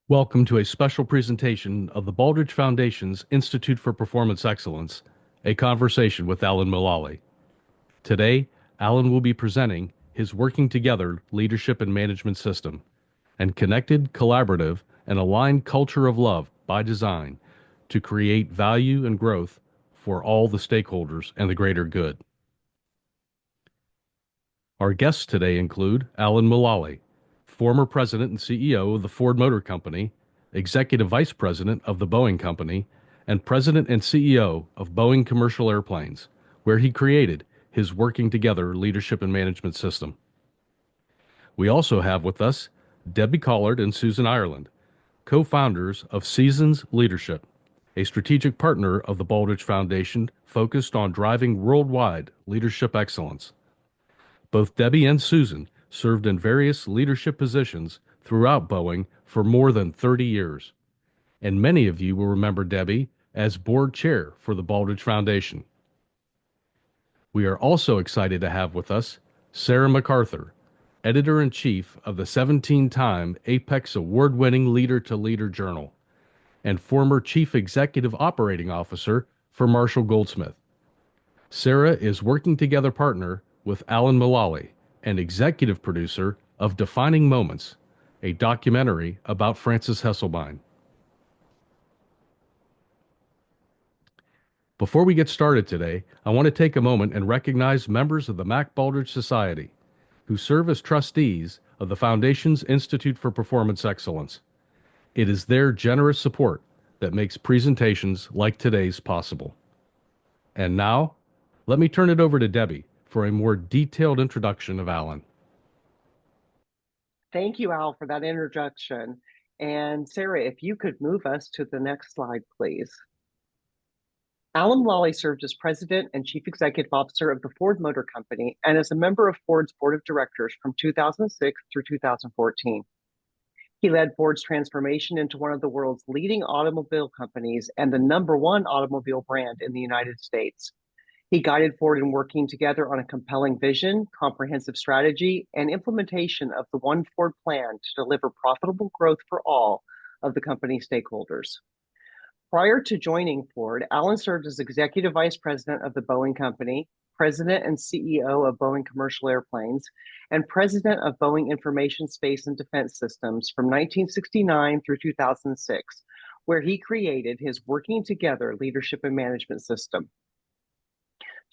Welcome to a special presentation of the Baldrige Foundation's Institute for Performance Excellence, a conversation with Alan Mulally. Today, Alan will be presenting his Working Together Leadership and Management System and connected, collaborative, and aligned culture of love by design to create value and growth for all the stakeholders and the greater good. Our guests today include Alan Mulally, former president and CEO of the Ford Motor Company, executive vice president of the Boeing Company, and president and CEO of Boeing Commercial Airplanes, where he created his Working Together Leadership and Management System. We also have with us Debbie Collard and Susan Ireland, co-founders of Seasons Leadership, a strategic partner of the Baldrige Foundation focused on driving worldwide leadership excellence. Both Debbie and Susan served in various leadership positions throughout Boeing for more than 30 years. And many of you will remember Debbie as board chair for the Baldrige Foundation. We are also excited to have with us Sarah MacArthur, editor-in-chief of the 17-time Apex Award-winning Leader to Leader Journal, and former chief executive operating officer for Marshall Goldsmith. Sarah is Working Together partner with Alan Mulally, an executive producer of Defining Moments, a documentary about Frances Hesselbein. Before we get started today, I want to take a moment and recognize members of the Mac Baldrige Society, who serve as trustees of the Foundation's Institute for Performance Excellence. It is their generous support that makes presentations like today's possible. And now, let me turn it over to Debbie for a more detailed introduction of Alan. Thank you, Al, for that introduction. And Sarah, if you could move us to the next slide, please. Alan Mulally served as president and chief executive officer of the Ford Motor Company and as a member of Ford's board of directors from 2006 through 2014. He led Ford's transformation into one of the world's leading automobile companies and the #1 automobile brand in the United States. He guided Ford in working together on a compelling vision, comprehensive strategy, and implementation of the One Ford plan to deliver profitable growth for all of the company's stakeholders. Prior to joining Ford, Alan served as executive vice president of the Boeing Company, president and CEO of Boeing Commercial Airplanes, and president of Boeing Information Space and Defense Systems from 1969 through 2006, where he created his Working Together Leadership and Management System.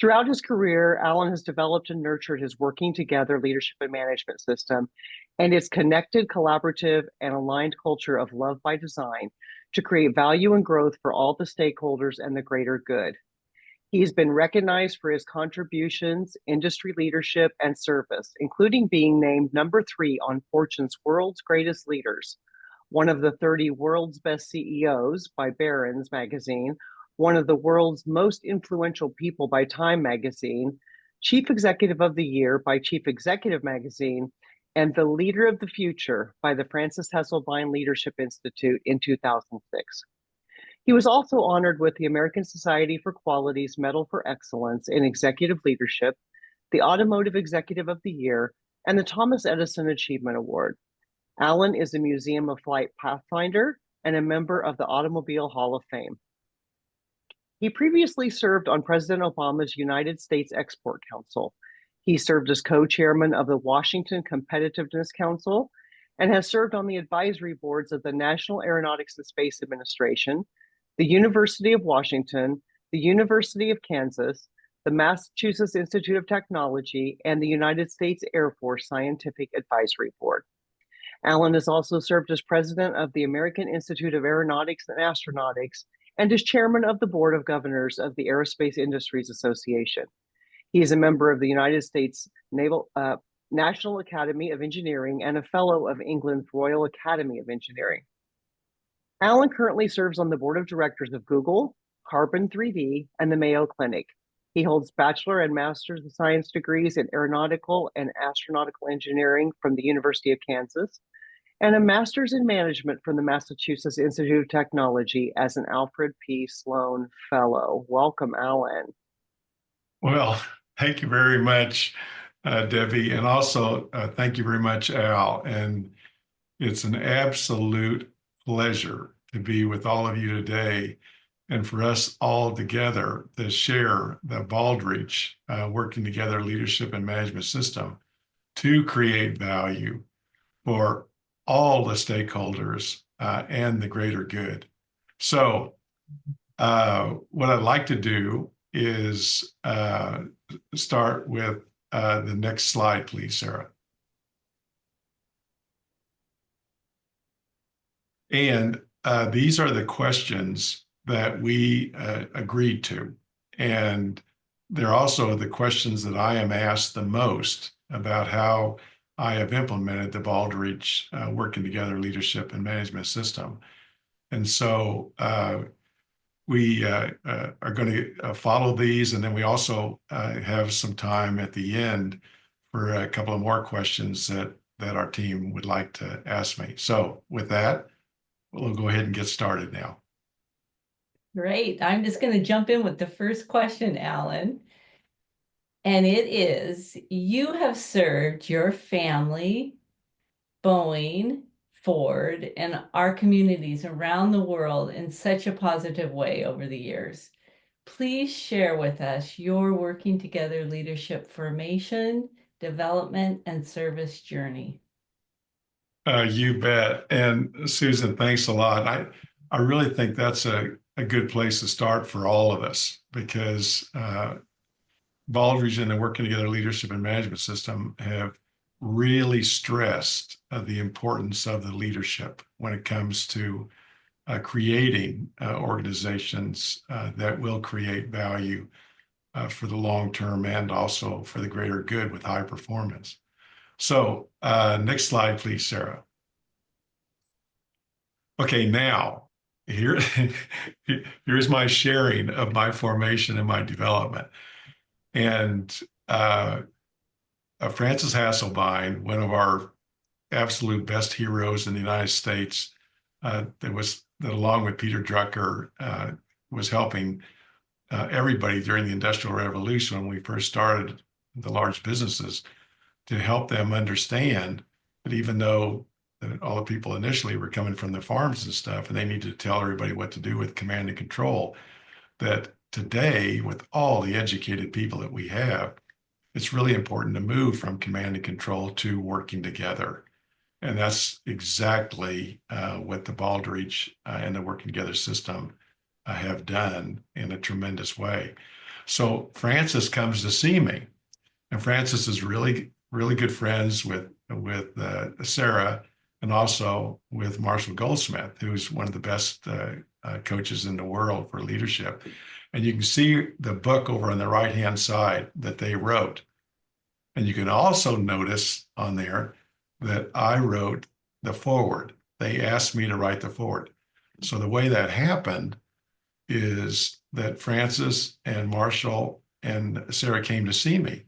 Throughout his career, Alan has developed and nurtured his Working Together Leadership and Management System and its connected, collaborative, and aligned culture of love by design to create value and growth for all the stakeholders and the greater good. He's been recognized for his contributions, industry leadership, and service, including being named #3 on Fortune's World's Greatest Leaders, one of the 30 World's Best CEOs by Barron's magazine, one of the world's most influential people by Time magazine, Chief Executive of the Year by Chief Executive magazine, and the Leader of the Future by the Frances Hesselbein Leadership Institute in 2006. He was also honored with the American Society for Quality's Medal for Excellence in Executive Leadership, the Automotive Executive of the Year, and the Thomas Edison Achievement Award. Alan is a Museum of Flight Pathfinder and a member of the Automobile Hall of Fame. He previously served on President Obama's United States Export Council. He served as co-chairman of the Washington Competitiveness Council and has served on the advisory boards of the National Aeronautics and Space Administration, the University of Washington, the University of Kansas, the Massachusetts Institute of Technology, and the United States Air Force Scientific Advisory Board. Alan has also served as president of the American Institute of Aeronautics and Astronautics and is chairman of the board of governors of the Aerospace Industries Association. He is a member of the United States National Academy of Engineering and a fellow of England's Royal Academy of Engineering. Alan currently serves on the board of directors of Google, Carbon 3D, and the Mayo Clinic. He holds bachelor and master's of science degrees in aeronautical and astronautical engineering from the University of Kansas, and a master's in management from the Massachusetts Institute of Technology as an Alfred P. Sloan Fellow. Welcome, Alan. Well, thank you very much, Debbie, and also thank you very much, Al. And it's an absolute pleasure to be with all of you today and for us all together to share the Baldrige working together leadership and management system to create value for all the stakeholders and the greater good. So what I'd like to do is start with the next slide, please, Sarah. And these are the questions that we agreed to. And they're also the questions that I am asked the most about how I have implemented the Baldrige working together leadership and management system. And so we are going to follow these, and then we also have some time at the end for a couple of more questions that our team would like to ask me. So with that, we'll go ahead and get started now. Great. I'm just going to jump in with the first question, Alan. And it is, you have served your family, Boeing, Ford, and our communities around the world in such a positive way over the years. Please share with us your working together leadership formation, development, and service journey. You bet. And Susan, thanks a lot. I really think that's a good place to start for all of us, because Baldrige and the Working Together Leadership and Management System have really stressed the importance of the leadership when it comes to creating organizations that will create value for the long term and also for the greater good with high performance. So next slide, please, Sarah. Okay, now here's my sharing of my formation and my development. And Francis Hasselbein, one of our absolute best heroes in the United States, that along with Peter Drucker was helping everybody during the Industrial Revolution when we first started the large businesses, to help them understand that even though all the people initially were coming from the farms and stuff, and they needed to tell everybody what to do with command and control, that today, with all the educated people that we have, it's really important to move from command and control to working together. And that's exactly what the Baldrige and the Working Together system have done in a tremendous way. So Francis comes to see me, and Francis is really good friends with Sarah, and also with Marshall Goldsmith, who's one of the best coaches in the world for leadership. And you can see the book over on the right-hand side that they wrote. And you can also notice on there that I wrote the foreword. They asked me to write the foreword. So the way that happened is that Francis and Marshall and Sarah came to see me,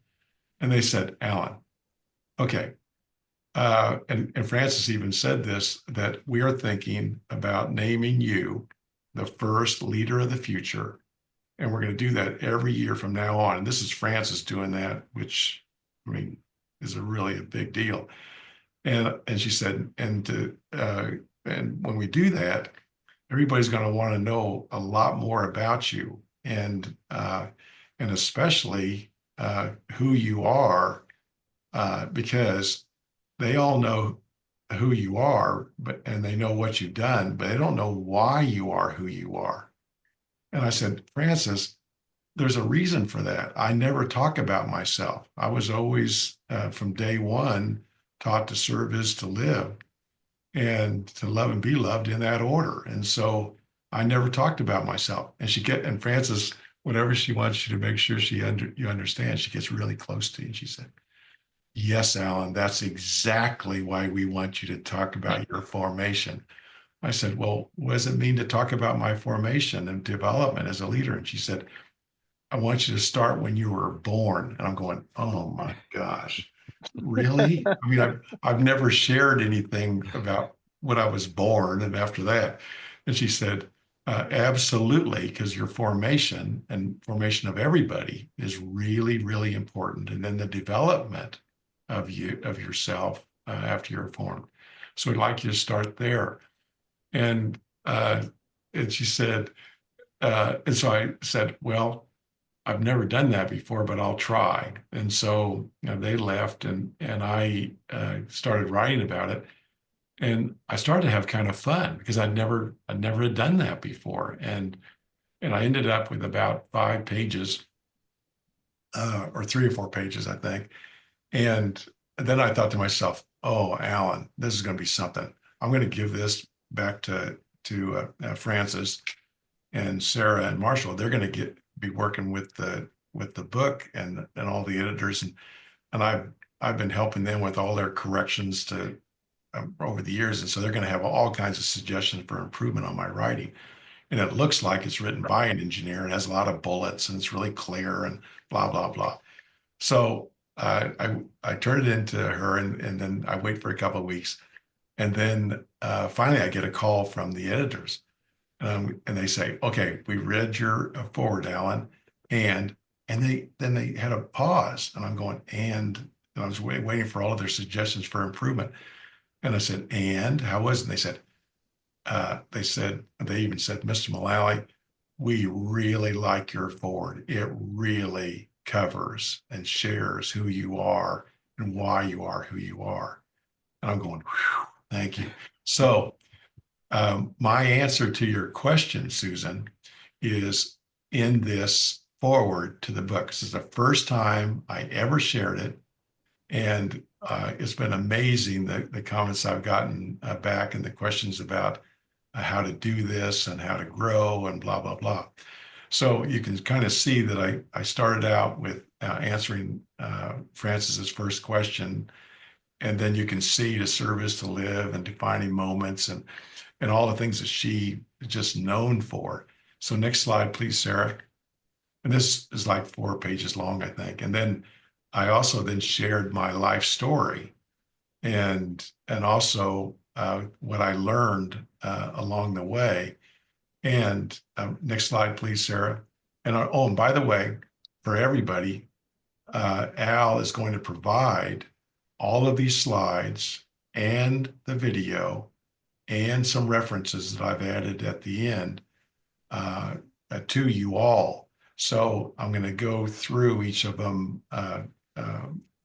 and they said, Alan, okay, and Francis even said this, that we are thinking about naming you the first leader of the future, and we're going to do that every year from now on. And this is Francis doing that, which, I mean, is really a big deal. And she said, and when we do that, everybody's going to want to know a lot more about you, and especially who you are, because they all know who you are, and they know what you've done, but they don't know why you are who you are. And I said, Francis, there's a reason for that. I never talk about myself. I was always, from day one, taught to serve is to live, and to love and be loved in that order. And so I never talked about myself. And Francis, whatever she wants you to make sure you understand, she gets really close to you. And she said, yes, Alan, that's exactly why we want you to talk about your formation. I said, well, what does it mean to talk about my formation and development as a leader? And she said, I want you to start when you were born. And I'm going, oh my gosh, really? I mean, I've never shared anything about when I was born and after that. And she said, absolutely, because your formation and formation of everybody is really, really important. And then the development of yourself after you're formed. So we'd like you to start there. And and she said, and so I said, well, I've never done that before, but I'll try. And so they left, and I started writing about it, and I started to have kind of fun because I'd never had done that before, and I ended up with about 5 pages, or 3 or 4 pages, I think. And then I thought to myself, oh, Alan, this is going to be something. I'm going to give this back to Francis and Sarah and Marshall. They're going to be working with the book and all the editors, and I've been helping them with all their corrections to over the years, and so they're going to have all kinds of suggestions for improvement on my writing. And it looks like it's written by an engineer and has a lot of bullets and it's really clear and blah blah blah. So I turn it into her, and then I wait for a couple of weeks, and then finally I get a call from the editors, and they say, "Okay, we read your forward, Alan," and they had a pause, and I'm going, and I was waiting for all of their suggestions for improvement, and I said, "And how was it?" And they even said, "Mr. Mulally, we really like your forward. It really covers and shares who you are and why you are who you are." And I'm going, whew, thank you. So my answer to your question, Susan, is in this forward to the book. This is the first time I ever shared it. And it's been amazing, the comments I've gotten back and the questions about how to do this and how to grow and blah, blah, blah. So you can kind of see that I started out with answering Francis's first question, and then you can see to serve is to live and defining moments and all the things that she is just known for. So next slide, please, Sarah. And this is like 4 pages long, I think. And then I also then shared my life story and also what I learned along the way. And next slide, please, Sarah. And oh, and by the way, for everybody, Al is going to provide all of these slides and the video and some references that I've added at the end to you all. So I'm going to go through each of them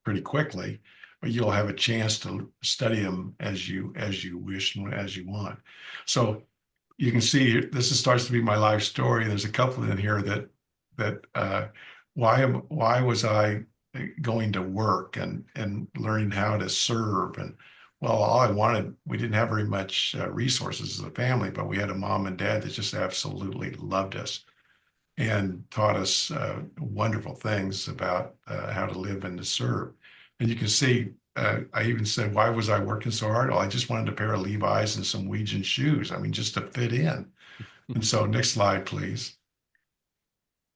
pretty quickly, but you'll have a chance to study them as you wish and as you want. So you can see this starts to be my life story. There's a couple in here that why was I going to work and learning how to serve? And well, all I wanted, we didn't have very much resources as a family, but we had a mom and dad that just absolutely loved us and taught us wonderful things about how to live and to serve. And you can see, I even said, why was I working so hard? Well, I just wanted a pair of Levi's and some Norwegian shoes. I mean, just to fit in. And so next slide, please.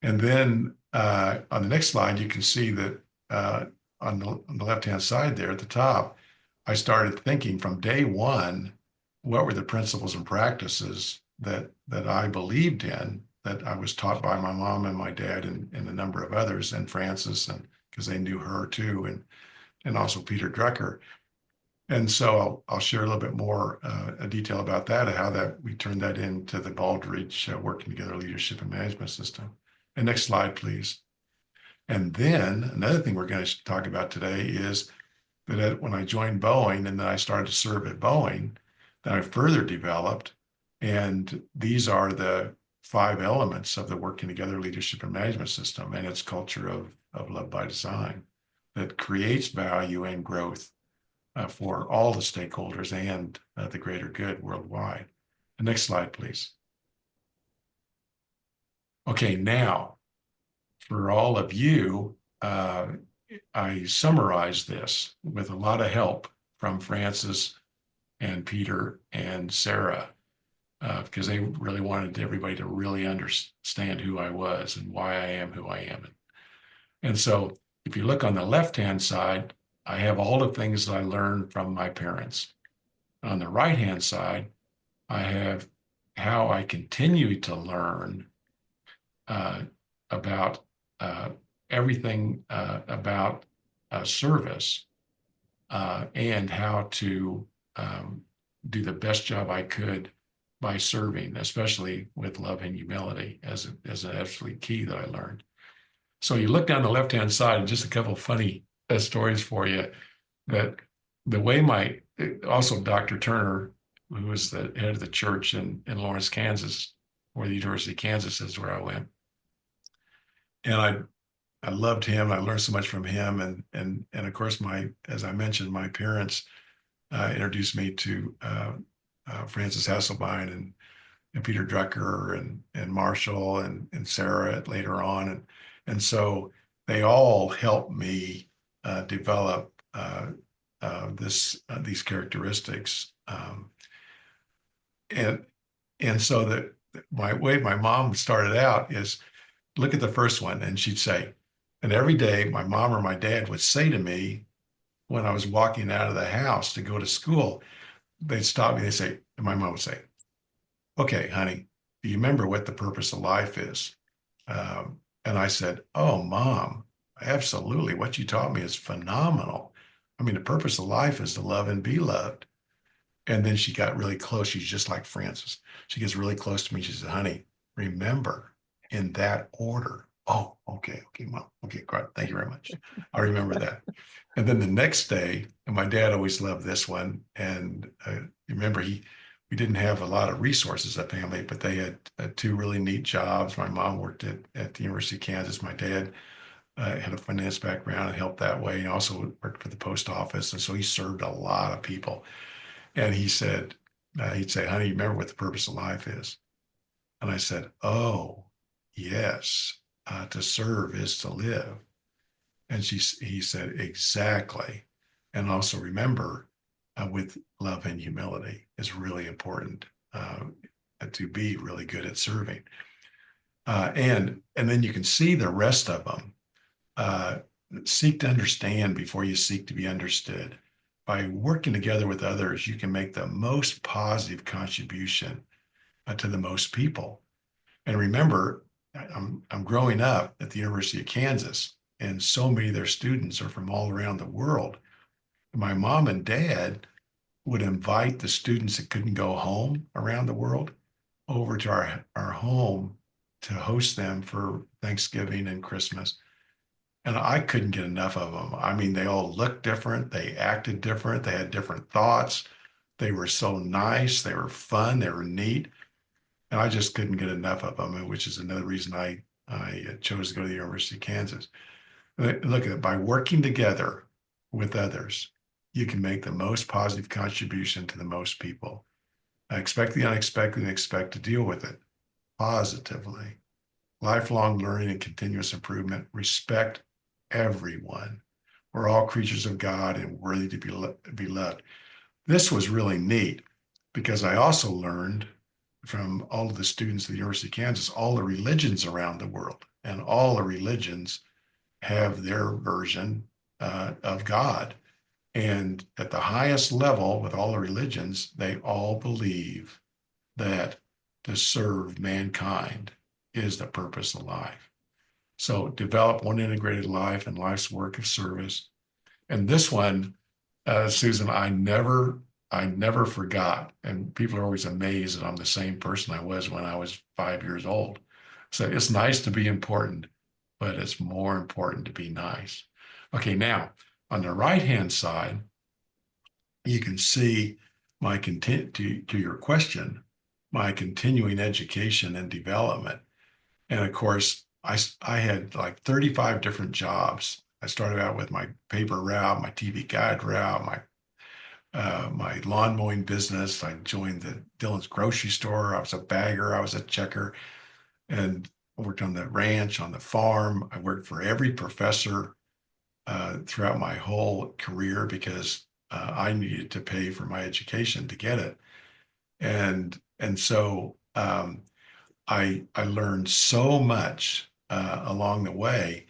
And then on the next slide, you can see that on the left-hand side there at the top, I started thinking from day one, what were the principles and practices that I believed in, that I was taught by my mom and my dad and a number of others, and Francis, and because they knew her too, and also Peter Drucker. And so I'll share a little bit more detail about that, and how that we turned that into the Baldrige Working Together Leadership and Management System. And next slide, please. And then another thing we're going to talk about today is that when I joined Boeing and then I started to serve at Boeing, then I further developed, and these are the 5 elements of the Working Together Leadership and Management System and its culture of love by design that creates value and growth for all the stakeholders and the greater good worldwide. The next slide, please. Okay, now for all of you, I summarized this with a lot of help from Francis and Peter and Sarah, because they really wanted everybody to really understand who I was and why I am who I am. And so if you look on the left-hand side, I have all the things that I learned from my parents. On the right-hand side, I have how I continue to learn about everything about service and how to do the best job I could by serving, especially with love and humility as an absolute key that I learned. So you look down the left-hand side, and just a couple of funny stories for you, that the way also Dr. Turner, who was the head of the church in Lawrence, Kansas, where the University of Kansas is where I went. And I loved him. I learned so much from him. And of course, as I mentioned, my parents introduced me to Francis Hasselbein and Peter Drucker and Marshall and Sarah later on. And so they all helped me develop these characteristics. And so that my way my mom started out is, look at the first one, and she'd say, and every day my mom or my dad would say to me when I was walking out of the house to go to school, they'd stop me, they'd say, and my mom would say, okay, honey, do you remember what the purpose of life is? And I said, oh, Mom, absolutely. What you taught me is phenomenal. I mean, the purpose of life is to love and be loved. And then she got really close. She's just like Francis. She gets really close to me. She said, honey, remember in that order. Oh, okay, Mom. Okay, great. Thank you very much. I remember that. And then the next day, and my dad always loved this one. And remember, we didn't have a lot of resources at family, but they had two really neat jobs. My mom worked at the University of Kansas. My dad had a finance background and helped that way. He also worked for the post office. And so he served a lot of people. And he said, he'd say, honey, you remember what the purpose of life is? And I said, oh, yes, to serve is to live. And he said, exactly. And also remember, with love and humility is really important to be really good at serving. And then you can see the rest of them. Seek to understand before you seek to be understood. By working together with others, you can make the most positive contribution to the most people. And remember, I'm growing up at the University of Kansas, and so many of their students are from all around the world. My mom and dad would invite the students that couldn't go home around the world over to our home to host them for Thanksgiving and Christmas. And I couldn't get enough of them. I mean, they all looked different. They acted different. They had different thoughts. They were so nice. They were fun. They were neat. And I just couldn't get enough of them, which is another reason I chose to go to the University of Kansas. Look at it. By working together with others, you can make the most positive contribution to the most people. Expect the unexpected and expect to deal with it positively. Lifelong learning and continuous improvement. Respect everyone. We're all creatures of God and worthy to be loved. This was really neat because I also learned from all of the students at the University of Kansas, all the religions around the world, and all the religions have their version of God. And at the highest level with all the religions, they all believe that to serve mankind is the purpose of life. So develop one integrated life and life's work of service. And this one, Susan, I never forgot. And people are always amazed that I'm the same person I was when I was 5 years old. So it's nice to be important, but it's more important to be nice. Okay, now on the right-hand side, you can see my to your question, my continuing education and development. And of course, I had like 35 different jobs. I started out with my paper route, my TV guide route, my lawn mowing business. I joined the Dillon's grocery store. I was a bagger. I was a checker, and I worked on the ranch, on the farm. I worked for every professor throughout my whole career because I needed to pay for my education to get it. And so I learned so much along the way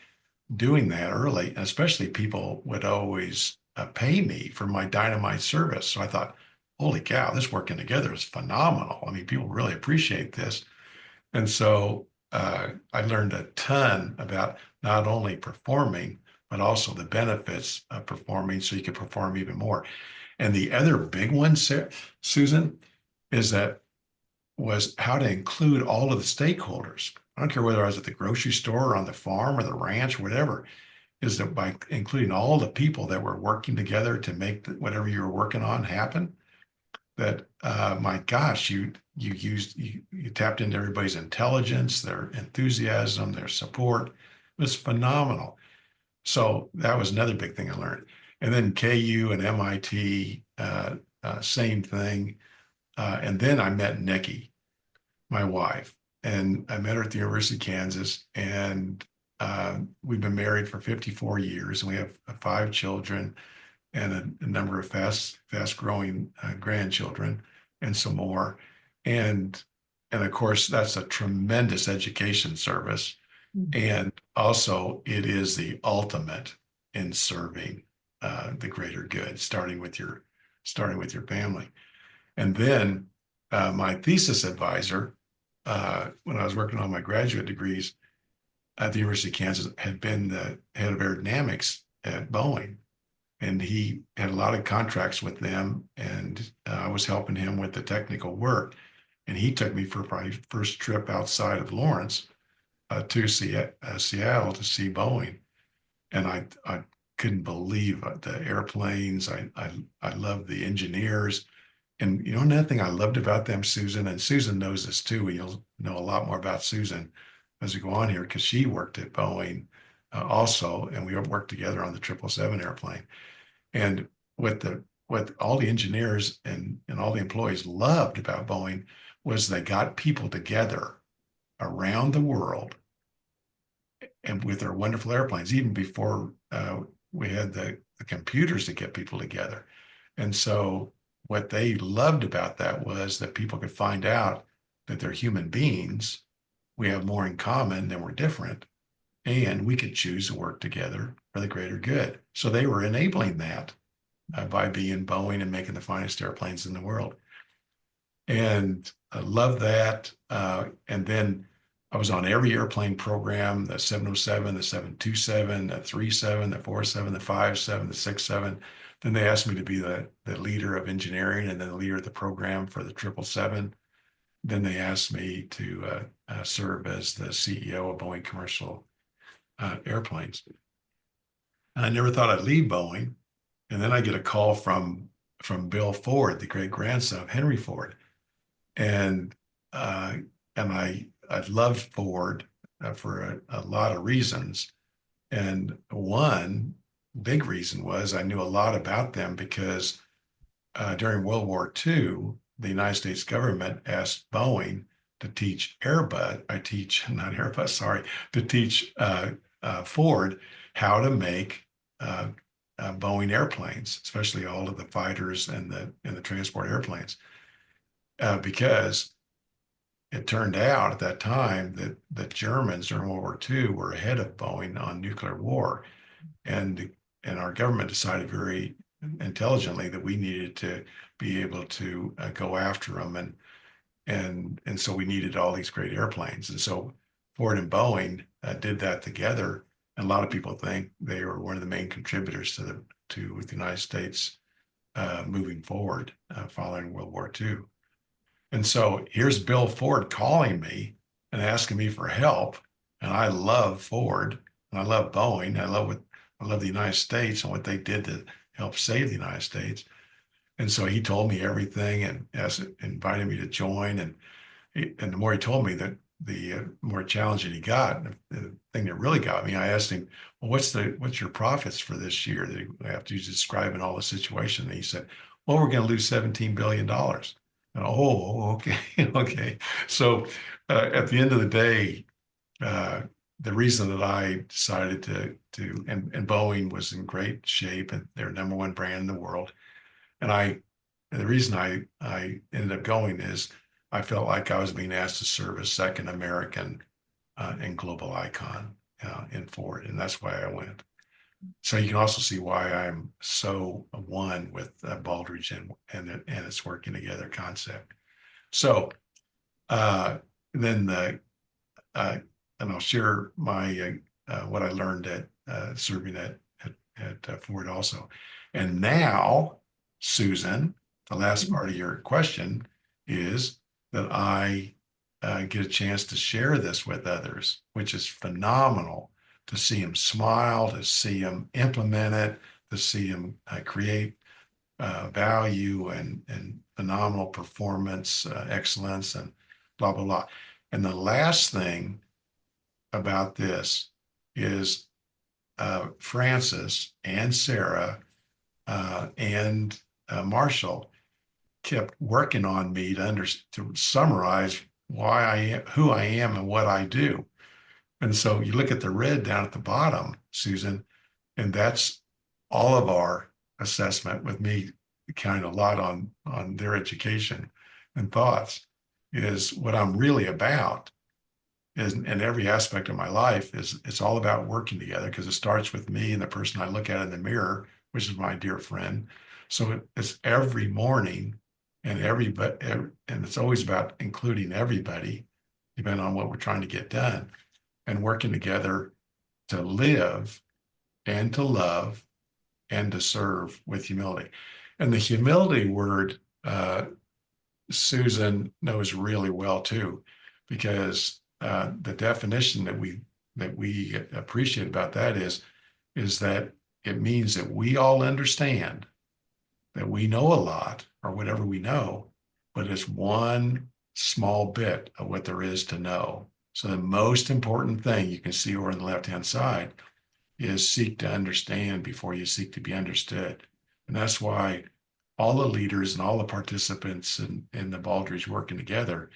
doing that early, and especially people would always pay me for my dynamite service. So I thought, holy cow, this working together is phenomenal. I mean, people really appreciate this. And so I learned a ton about not only performing, but also the benefits of performing so you can perform even more. And the other big one, Susan, is that was how to include all of the stakeholders. I don't care whether I was at the grocery store or on the farm or the ranch, whatever, is that by including all the people that were working together to make whatever you were working on happen, that my gosh, you tapped into everybody's intelligence, their enthusiasm, their support. It was phenomenal. So that was another big thing I learned. And then KU and MIT, same thing. And then I met Nikki, my wife, and I met her at the University of Kansas, and we've been married for 54 years, and we have 5 children and a number of fast growing grandchildren and some more. And of course, that's a tremendous education service. And also it is the ultimate in serving the greater good, starting with your family. And then my thesis advisor, when I was working on my graduate degrees at the University of Kansas, had been the head of aerodynamics at Boeing. And he had a lot of contracts with them, and I was helping him with the technical work. And he took me for my first trip outside of Lawrence to Seattle to see Boeing. And I couldn't believe the airplanes. I loved the engineers. And another thing I loved about them, Susan, and Susan knows this too, and you'll know a lot more about Susan as we go on here, because she worked at Boeing also, and we worked together on the 777 airplane. And what all the engineers and all the employees loved about Boeing was they got people together around the world and with their wonderful airplanes, even before we had the computers to get people together. And so what they loved about that was that people could find out that they're human beings. We have more in common than we're different. And we could choose to work together for the greater good. So they were enabling that by being Boeing and making the finest airplanes in the world. And I love that. And then I was on every airplane program, the 707, the 727, the 37, the 47, the 57, the 67. Then they asked me to be the leader of engineering and then the leader of the program for the 777. Then they asked me to serve as the CEO of Boeing Commercial Airplanes. And I never thought I'd leave Boeing. And then I get a call from Bill Ford, the great grandson of Henry Ford. And I loved Ford for a lot of reasons. And one big reason was I knew a lot about them because during World War II, the United States government asked Boeing to teach Ford how to make Boeing airplanes, especially all of the fighters and the transport airplanes, because it turned out at that time that the Germans during World War II were ahead of Boeing on nuclear war, and our government decided very intelligently that we needed to be able to go after them, and so we needed all these great airplanes, and so Ford and Boeing did that together. And a lot of people think they were one of the main contributors to the United States moving forward following World War II. And so here's Bill Ford calling me and asking me for help. And I love Ford and I love Boeing. I love the United States and what they did to help save the United States. And so he told me everything and invited me to join. And the more he told me, that the more challenging he got. The thing that really got me, I asked him, well, what's your profits for this year? After he's describing all the situation, and he said, well, we're going to lose $17 billion. And, oh, okay. Okay. So at the end of the day, the reason that I decided and Boeing was in great shape and they're number one brand in the world. And the reason I ended up going is I felt like I was being asked to serve as second American and global icon in Ford. And that's why I went. So you can also see why I'm so one with Baldrige and its working together concept. So then and I'll share my what I learned at serving at Ford also. And now, Susan, the last part of your question is that I get a chance to share this with others, which is phenomenal to see them smile, to see them implement it, to see them create value and phenomenal performance, excellence, and blah, blah, blah. And the last thing about this is Francis and Sarah and Marshall kept working on me to summarize why I am, who I am, and what I do. And so you look at the red down at the bottom, Susan, and that's all of our assessment with me kind of a lot on their education and thoughts is what I'm really about is in every aspect of my life is it's all about working together because it starts with me and the person I look at in the mirror, which is my dear friend. So it's every morning and it's always about including everybody, depending on what we're trying to get done and working together to live and to love and to serve with humility. And the humility word, Susan knows really well too, because the definition that we appreciate about that is that it means that we all understand that we know a lot or whatever we know, but it's one small bit of what there is to know. So the most important thing you can see over on the left-hand side is seek to understand before you seek to be understood. And that's why all the leaders and all the participants in the Baldrige working together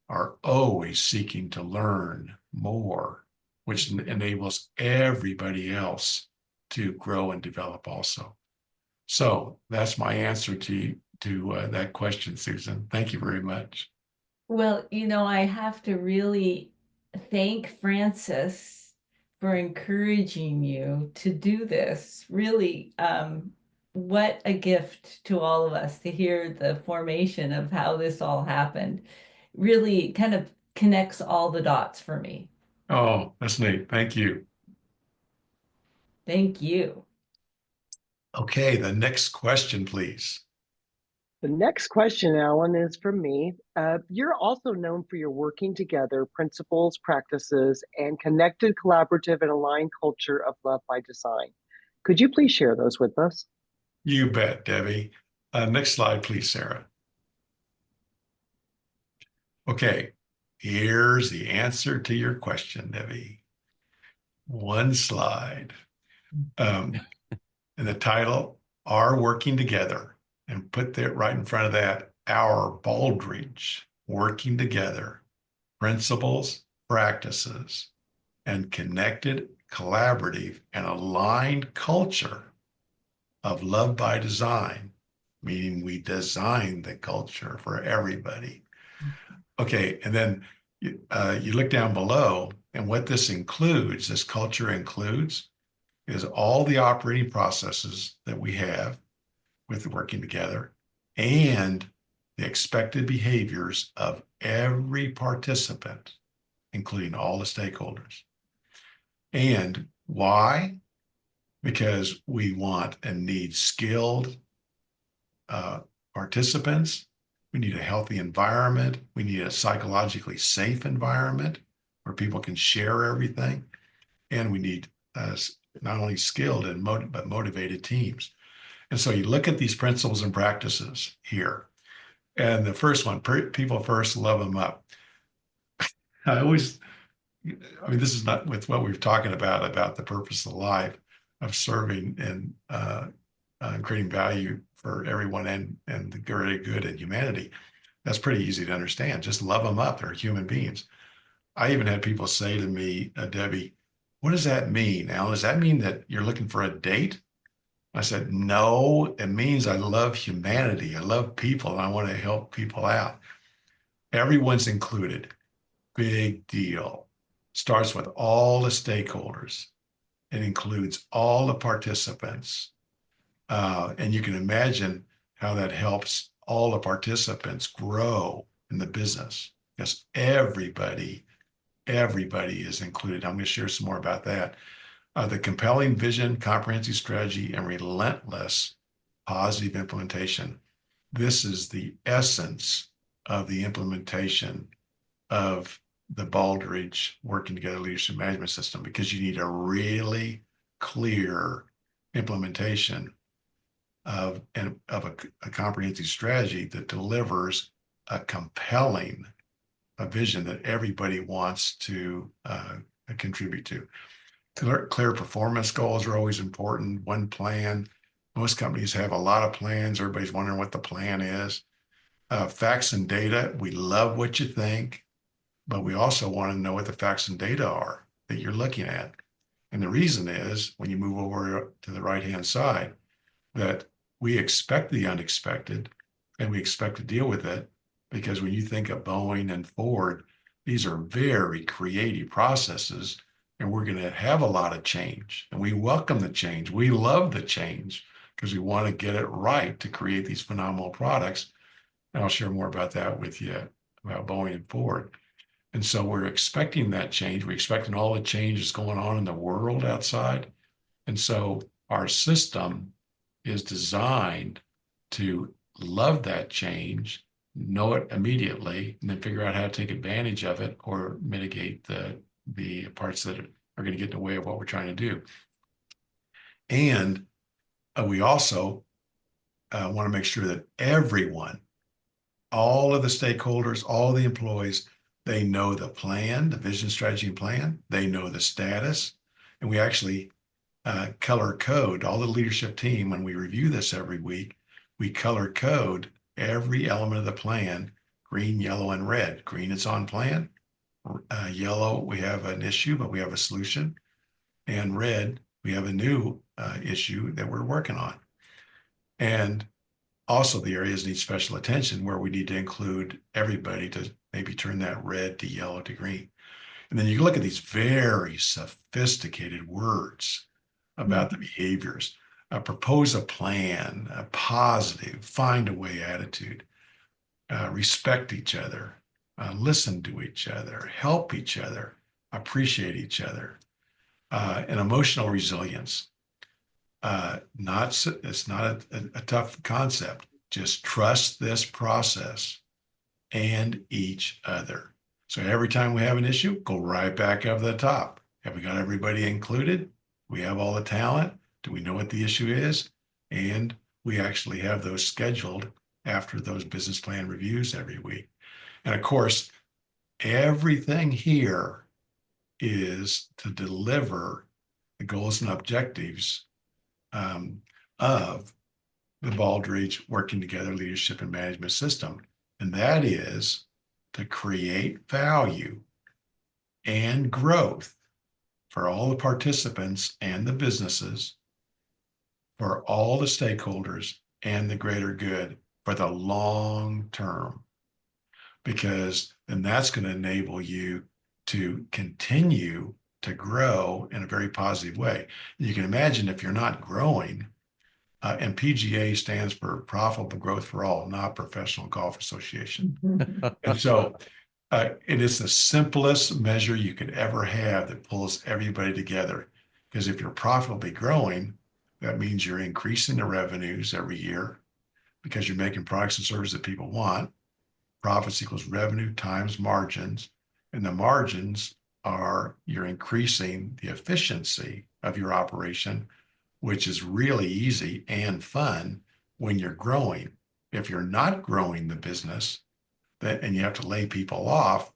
are always seeking to learn more, which enables everybody else to grow and develop also. So that's my answer to that question, Susan. Thank you very much. Well, I have to really thank Francis for encouraging you to do this. Really, what a gift to all of us to hear the formation of how this all happened. Really kind of connects all the dots for me. Oh, that's neat. Thank you. Thank you. Okay, the next question, please. The next question, Alan, is from me. You're also known for your working together principles, practices, and connected, collaborative, and aligned culture of love by design. Could you please share those with us? You bet, Debbie. Next slide, please, Sarah. Okay, here's the answer to your question, Debbie. One slide. And the title, Are Working Together, and put that right in front of that, our Baldrige working together, principles, practices, and connected, collaborative, and aligned culture of love by design, meaning we design the culture for everybody. Okay, and then you look down below, and what this includes, this culture includes, is all the operating processes that we have with working together and the expected behaviors of every participant, including all the stakeholders. And why? Because we want and need skilled participants. We need a healthy environment. We need a psychologically safe environment where people can share everything. And we need not only skilled but motivated teams. And so you look at these principles and practices here. And the first one, people first, love them up. I mean, this is not with what we've talking about the purpose of life, of serving and creating value for everyone and the greater good in humanity. That's pretty easy to understand. Just love them up. They're human beings. I even had people say to me, Debbie, what does that mean, Alan? Does that mean that you're looking for a date? I said, no, it means I love humanity. I love people and I want to help people out. Everyone's included. Big deal. Starts with all the stakeholders. It includes all the participants. And you can imagine how that helps all the participants grow in the business because everybody is included. I'm going to share some more about that. The compelling vision, comprehensive strategy, and relentless positive implementation. This is the essence of the implementation of the Baldrige Working Together Leadership Management System, because you need a really clear implementation of a comprehensive strategy that delivers a compelling vision that everybody wants to contribute to. Clear performance goals are always important. One plan. Most companies have a lot of plans. Everybody's wondering what the plan is. Facts and data. We love what you think, but we also want to know what the facts and data are that you're looking at. And the reason is, when you move over to the right-hand side, that we expect the unexpected and we expect to deal with it, because when you think of Boeing and Ford, these are very creative processes, and we're going to have a lot of change, and we welcome the change. We love the change because we want to get it right to create these phenomenal products. And I'll share more about that with you, about Boeing and Ford. And so we're expecting that change. We're expecting all the changes going on in the world outside. And so our system is designed to love that change, know it immediately, and then figure out how to take advantage of it or mitigate the parts that are going to get in the way of what we're trying to do. And we also want to make sure that everyone, all of the stakeholders, all the employees, they know the plan, the vision, strategy, and plan. They know the status. And we actually color code all the leadership team. When we review this every week, we color code every element of the plan: green, yellow, and red. Green, it's on plan. Yellow, we have an issue, but we have a solution. And red, we have a new issue that we're working on. And also, the areas need special attention, where we need to include everybody to maybe turn that red to yellow to green. And then you look at these very sophisticated words about the behaviors. Propose a plan, a positive, find a way attitude, respect each other, listen to each other, help each other, appreciate each other, and emotional resilience. It's not a tough concept. Just trust this process and each other. So every time we have an issue, go right back up to the top. Have we got everybody included? We have all the talent. Do we know what the issue is? And we actually have those scheduled after those business plan reviews every week. And of course, everything here is to deliver the goals and objectives of the Baldrige Working Together Leadership and Management System. And that is to create value and growth for all the participants and the businesses, for all the stakeholders and the greater good for the long term. Because then that's going to enable you to continue to grow in a very positive way. You can imagine, if you're not growing, and PGA stands for Profitable Growth for All, not Professional Golf Association. And so it is the simplest measure you could ever have that pulls everybody together. Because if you're profitably growing, that means you're increasing the revenues every year because you're making products and services that people want. Profits equals revenue times margins. And the margins are, you're increasing the efficiency of your operation, which is really easy and fun when you're growing. If you're not growing the business, and you have to lay people off,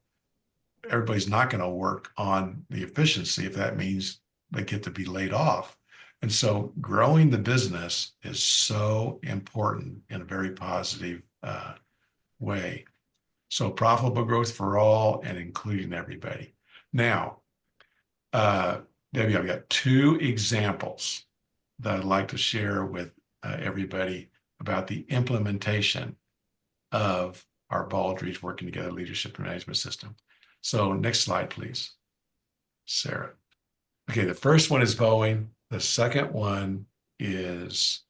everybody's not going to work on the efficiency if that means they get to be laid off. And so growing the business is so important in a very positive way. So profitable growth for all and including everybody. Now, Debbie, I've got 2 examples that I'd like to share with everybody about the implementation of our Baldrige Working Together Leadership and Management System. So next slide, please, Sarah. Okay, the first one is Boeing. The second one is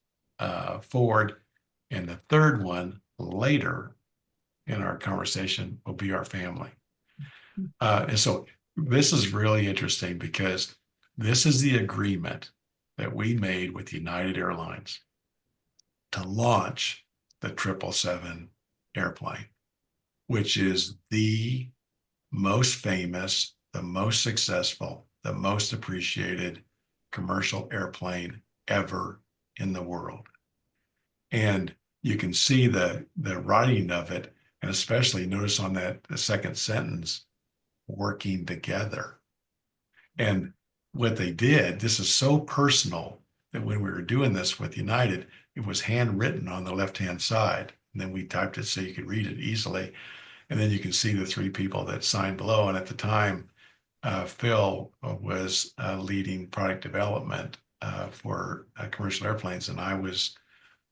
Ford. And the third one, later in our conversation, will be our family. And so this is really interesting, because this is the agreement that we made with United Airlines to launch the 777 airplane. which is the most famous, the most successful, the most appreciated commercial airplane ever in the world. And you can see the writing of it, and especially notice on that the second sentence, working together. And what they did, this is so personal that when we were doing this with United, it was handwritten on the left-hand side. And then we typed it so you could read it easily. And then you can see the three people that signed below. And at the time, Phil was leading product development for commercial airplanes, and I was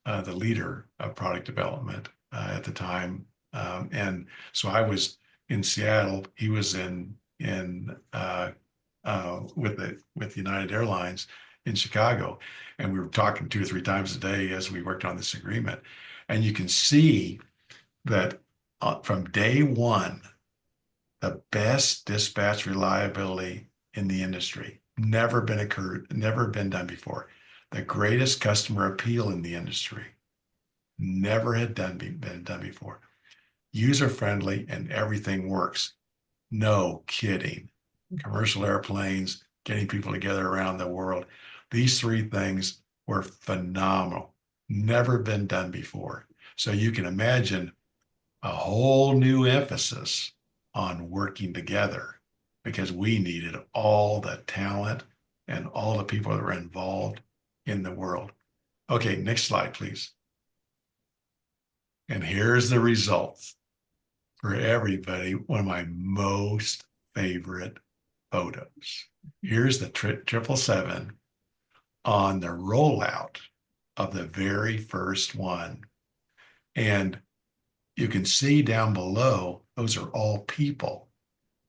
the leader of product development at the time. And so I was in Seattle. He was with United Airlines in Chicago, and we were talking 2 or 3 times a day as we worked on this agreement. And you can see that from day one, the best dispatch reliability in the industry, never been done before. The greatest customer appeal in the industry, never had been done before. User friendly, and everything works. No kidding. Commercial airplanes, getting people together around the world. These 3 things were phenomenal. Never been done before. So you can imagine a whole new emphasis on working together, because we needed all the talent and all the people that were involved in the world. Okay, next slide, please. And here's the results for everybody. One of my most favorite photos. Here's the 777 on the rollout of the very first one. And you can see down below, those are all people.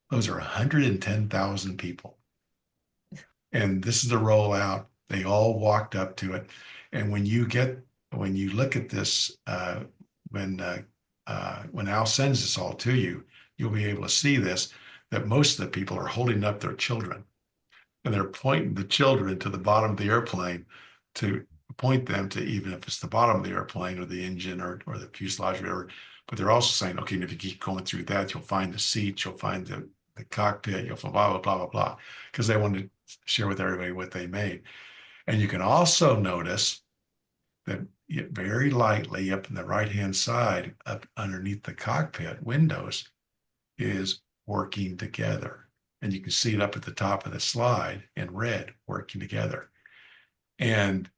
Those are 110,000 people. And this is the rollout. They all walked up to it. And when you look at this, when Al sends this all to you, you'll be able to see this, that most of the people are holding up their children. And they're pointing the children to the bottom of the airplane to point them to, even if it's the bottom of the airplane or the engine or the fuselage or whatever. But they're also saying, okay, and if you keep going through that, you'll find the seats, you'll find the cockpit, you'll find blah, blah, blah, blah, blah, because they wanted to share with everybody what they made. And you can also notice that very lightly up in the right-hand side, up underneath the cockpit windows, is working together. And you can see it up at the top of the slide in red, working together. And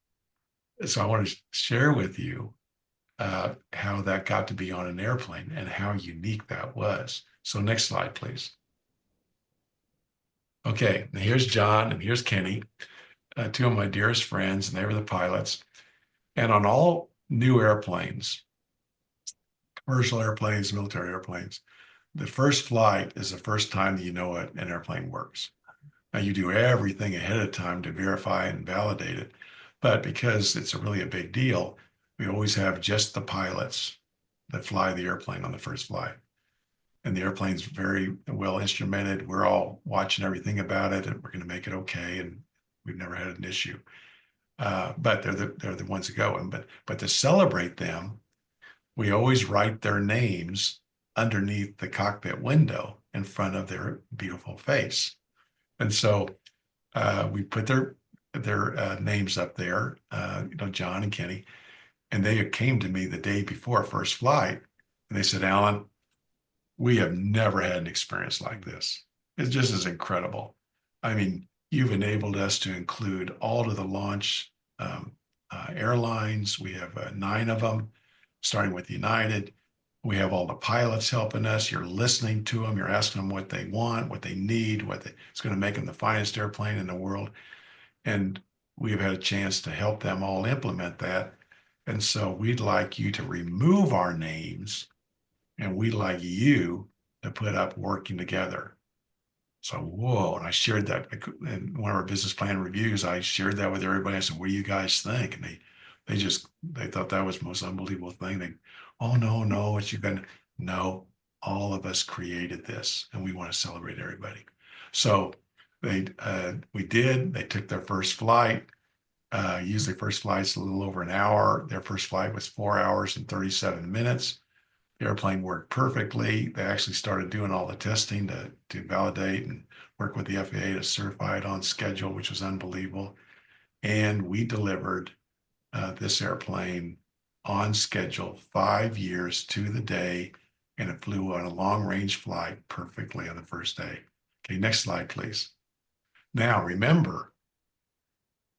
so I want to share with you how that got to be on an airplane and how unique that was. So next slide, please. Okay, and here's John and here's Kenny, 2 of my dearest friends, and they were the pilots. And on all new airplanes, commercial airplanes, military airplanes, the first flight is the first time that you know an airplane works. Now you do everything ahead of time to verify and validate it. But because it's really a big deal, we always have just the pilots that fly the airplane on the first flight. And the airplane's very well instrumented. We're all watching everything about it, and we're going to make it okay. And we've never had an issue. But they're the ones that go. But to celebrate them, we always write their names underneath the cockpit window in front of their beautiful face. And so we put their names up there, John and Kenny, and they came to me the day before first flight, and they said, Alan, we have never had an experience like this. It just is incredible. I mean, you've enabled us to include all of the launch airlines. We have 9 of them, starting with United. We have all the pilots helping us. You're listening to them. You're asking them what they want, what they need, it's going to make them the finest airplane in the world. And we've had a chance to help them all implement that. And so we'd like you to remove our names, and we'd like you to put up working together. So, whoa, and I shared that in one of our business plan reviews. I shared that with everybody. I said, what do you guys think? And they thought that was the most unbelievable thing. Oh, no, it's you been, no, all of us created this, and we want to celebrate everybody. So they took their first flight. Usually first flight's a little over an hour. Their first flight was 4 hours and 37 minutes. The airplane worked perfectly. They actually started doing all the testing to validate and work with the FAA to certify it on schedule, which was unbelievable. And we delivered this airplane on schedule, 5 years to the day, and it flew on a long-range flight perfectly on the first day. Okay, next slide, please. Now, remember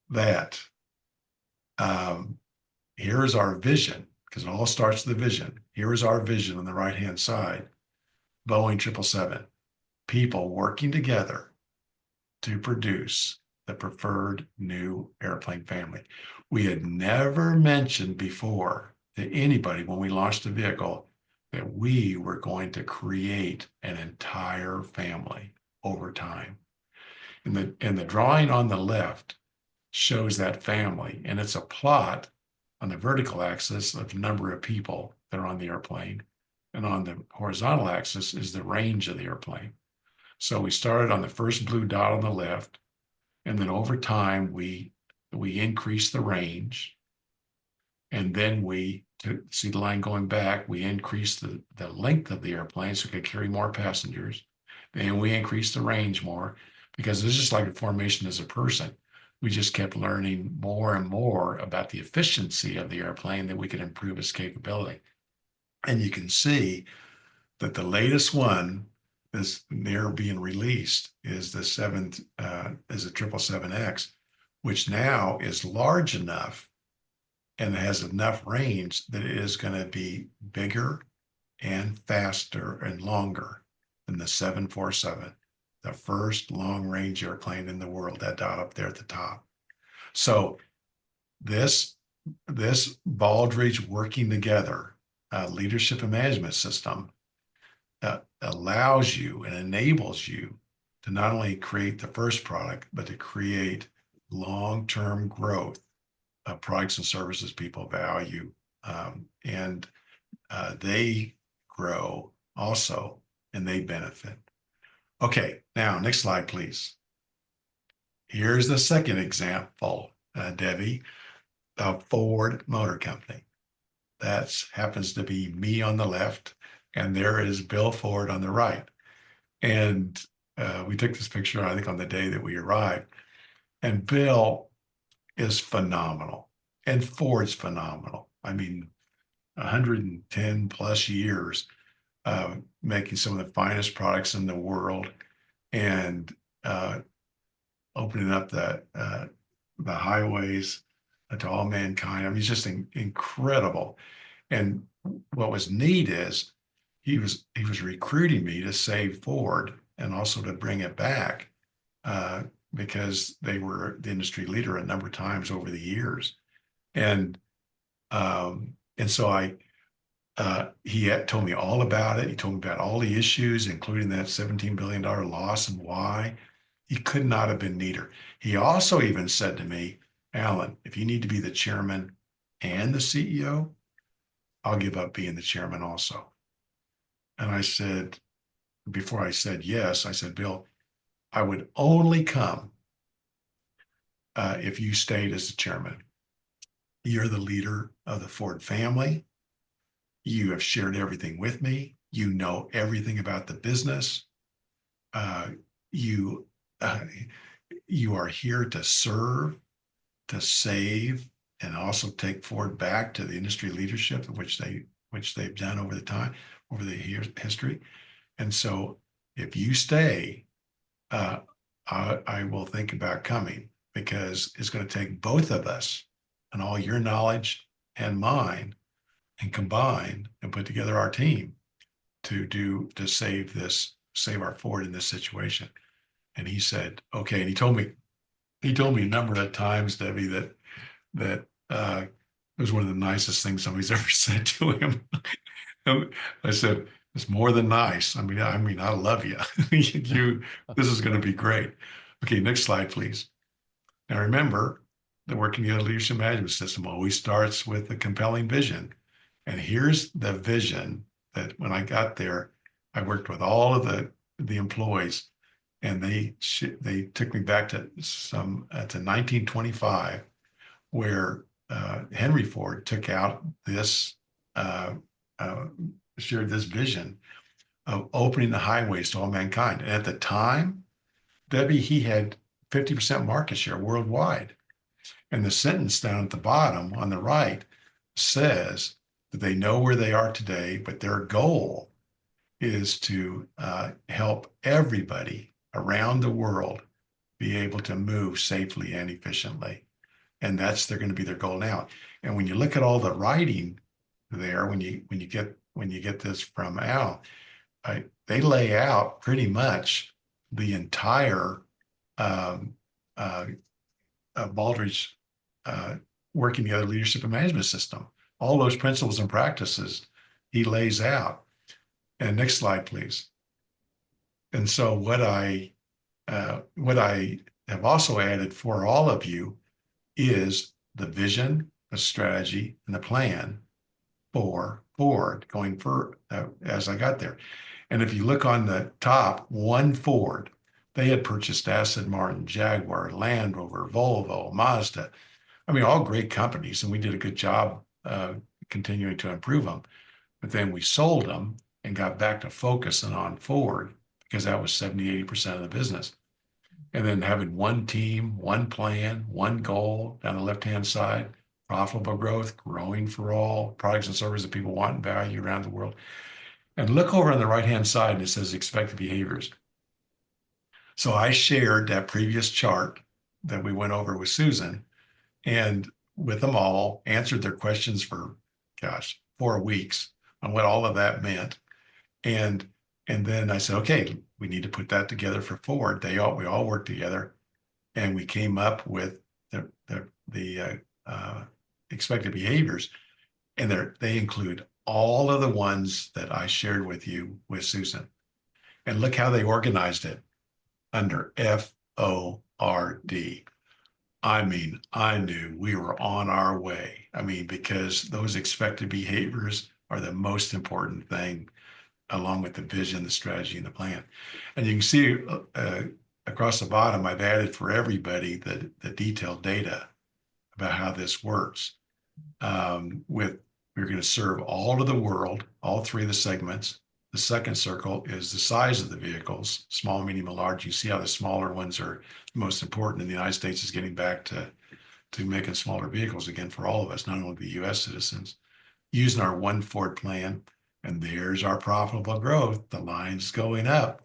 that here is our vision, because it all starts with the vision. Here is our vision on the right-hand side. Boeing 777, people working together to produce the preferred new airplane family. We had never mentioned before to anybody when we launched the vehicle that we were going to create an entire family over time. And the drawing on the left shows that family, and it's a plot on the vertical axis of the number of people that are on the airplane, and on the horizontal axis is the range of the airplane. So we started on the first blue dot on the left, and then over time we increased the range, and then we see the line going back, we increased the length of the airplane so it could carry more passengers. Then we increased the range more, because it's just like a formation as a person. We just kept learning more and more about the efficiency of the airplane, that we could improve its capability. And you can see that the latest one that's near being released is the 777X, which now is large enough and has enough range that it is going to be bigger and faster and longer than the 747, the first long-range airplane in the world, that dot up there at the top. So this Baldrige working together leadership and management system allows you and enables you to not only create the first product, but to create long-term growth of products and services people value, and they grow also, and they benefit. Okay, now next slide, please. Here's the second example, Debbie, of Ford Motor Company. That happens to be me on the left, and there is Bill Ford on the right. And we took this picture, I think, on the day that we arrived. And Bill is phenomenal, and Ford's phenomenal. I mean, 110 plus years making some of the finest products in the world, and opening up the highways to all mankind. I mean, he's just incredible. And what was neat is he was recruiting me to save Ford and also to bring it back because they were the industry leader a number of times over the years. And so he had told me all about it. He told me about all the issues, including that $17 billion loss and why. He could not have been neater. He also even said to me, Alan, if you need to be the chairman and the CEO, I'll give up being the chairman also. And I said, before I said yes, I said, Bill, I would only come if you stayed as the chairman. You're the leader of the Ford family. You have shared everything with me. You know everything about the business. You are here to serve, to save, and also take Ford back to the industry leadership, which they've done over the history. And so, if you stay, I will think about coming, because it's going to take both of us and all your knowledge and mine, and combine and put together our team to save our Ford in this situation. And he said, okay. And he told me a number of times, Debbie, that it was one of the nicest things somebody's ever said to him. I said, it's more than nice. I mean, I love you. This is going to be great. Okay, next slide, please. Now remember, the working together leadership management system always starts with a compelling vision. And here's the vision that when I got there, I worked with all of the employees, and they took me back to 1925, where Henry Ford took out this shared this vision of opening the highways to all mankind. And at the time, Debbie, he had 50% market share worldwide. And the sentence down at the bottom on the right says that they know where they are today, but their goal is to help everybody around the world be able to move safely and efficiently. And they're going to be their goal now. And when you look at all the writing there, when you get this from Al, they lay out pretty much the entire Baldrige working together leadership and management system. All those principles and practices he lays out. And next slide, please. And so what I have also added for all of you is the vision, the strategy, and the plan for Ford going for as I got there. And if you look on the top, one Ford, they had purchased Aston Martin, Jaguar, Land Rover, Volvo, Mazda. I mean, all great companies, and we did a good job continuing to improve them. But then we sold them and got back to focusing on Ford because that was 70, 80% of the business. And then having one team, one plan, one goal down the left-hand side, profitable growth, growing for all, products and services that people want and value around the world. And look over on the right-hand side and it says expected behaviors. So I shared that previous chart that we went over with Susan and with them all, answered their questions for, 4 weeks on what all of that meant. And then I said, okay, we need to put that together for Ford. We all worked together and we came up with the expected behaviors. And they include all of the ones that I shared with you with Susan. And look how they organized it under FORD. I mean, I knew we were on our way. I mean, because those expected behaviors are the most important thing, along with the vision, the strategy, and the plan. And you can see across the bottom, I've added for everybody the detailed data about how this works. We're going to serve all of the world, all three of the segments. The second circle is the size of the vehicles, small, medium, and large. You see how the smaller ones are most important. And the United States is getting back to making smaller vehicles again for all of us, not only the US citizens, using our one Ford plan. And there's our profitable growth. The line's going up.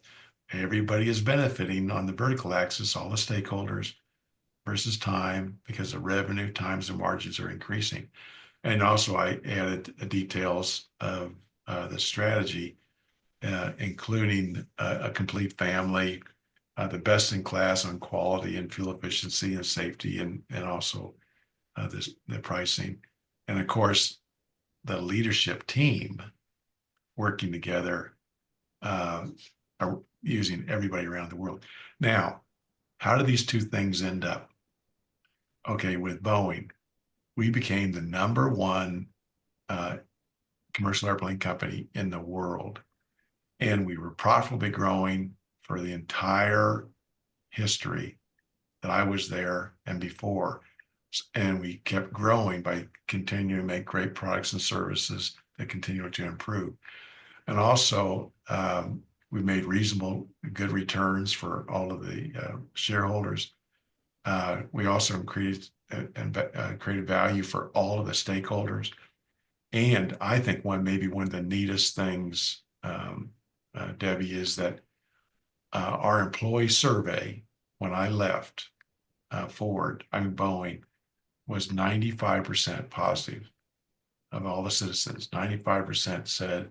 Everybody is benefiting on the vertical axis, all the stakeholders versus time, because the revenue, times, and margins are increasing. And also I added details of the strategy, including a complete family, the best in class on quality and fuel efficiency and safety, and also the pricing. And of course, the leadership team working together, are using everybody around the world. Now, how do these two things end up? Okay, with Boeing, we became the #1 commercial airplane company in the world. And we were profitably growing for the entire history that I was there and before. And we kept growing by continuing to make great products and services that continue to improve. And also, we made reasonable, good returns for all of the shareholders. We also created value for all of the stakeholders. And I think maybe one of the neatest things, Debbie, is that our employee survey, when I left Boeing, was 95% positive of all the citizens. 95% said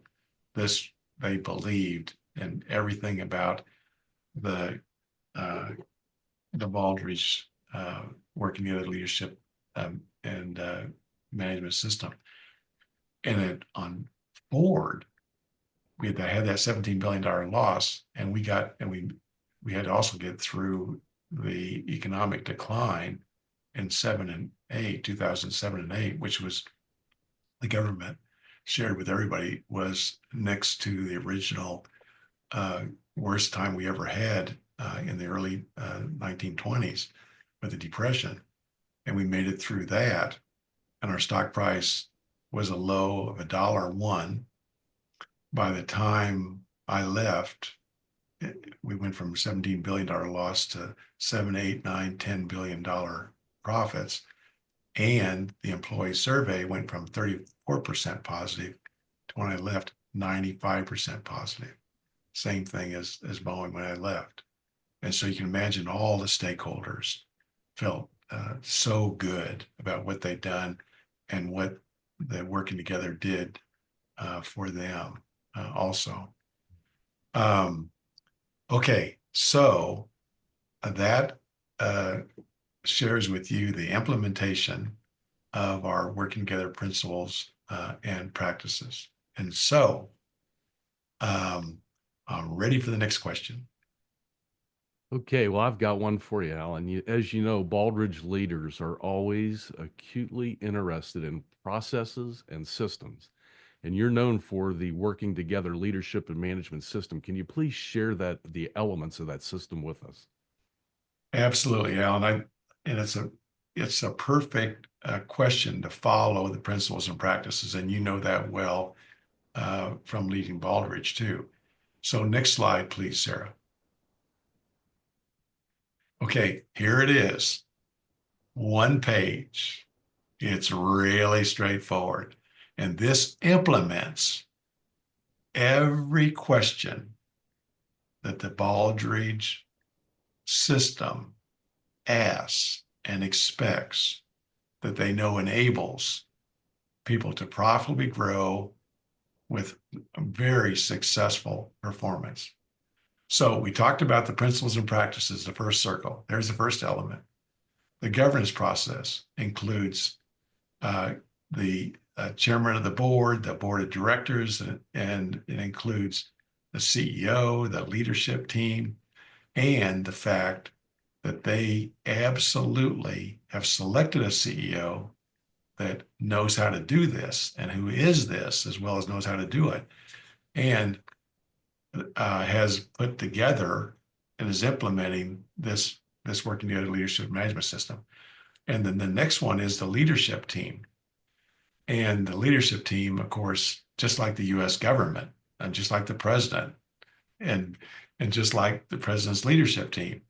they believed in everything about the Baldrige working together leadership and management system. And on Ford, we had that $17 billion loss, and we had to also get through the economic decline in 2007 and 2008, which was the government shared with everybody was next to the original worst time we ever had in the early 1920s with the Depression. And we made it through that, and our stock price was a low of $1.01. by the time I left, we went from $17 billion loss to 7, 8, 9, $10 billion profits. And the employee survey went from 34% positive to, when I left, 95% positive. Same thing as Boeing when I left. And so you can imagine all the stakeholders felt so good about what they'd done and what the working together did for them also. Okay, so that shares with you the implementation of our working together principles and practices. And so I'm ready for the next question. Okay, well, I've got one for you, Alan. As you know, Baldrige leaders are always acutely interested in processes and systems. And you're known for the working together leadership and management system. Can you please share the elements of that system with us? Absolutely, Alan. And it's a perfect question to follow the principles and practices, and you know that well from leading Baldrige too. So next slide, please, Sarah. Okay, here it is. One page. It's really straightforward. And this implements every question that the Baldrige system asks and expects, that they know enables people to profitably grow with very successful performance. So we talked about the principles and practices, the first circle. There's the first element. The governance process includes the chairman of the board of directors, and it includes the CEO, the leadership team, and the fact that they absolutely have selected a CEO that knows how to do this and who is this, as well as knows how to do it, and has put together and is implementing this working together leadership management system. And then the next one is the leadership team. And the leadership team, of course, just like the US government, and just like the president, and just like the president's leadership team,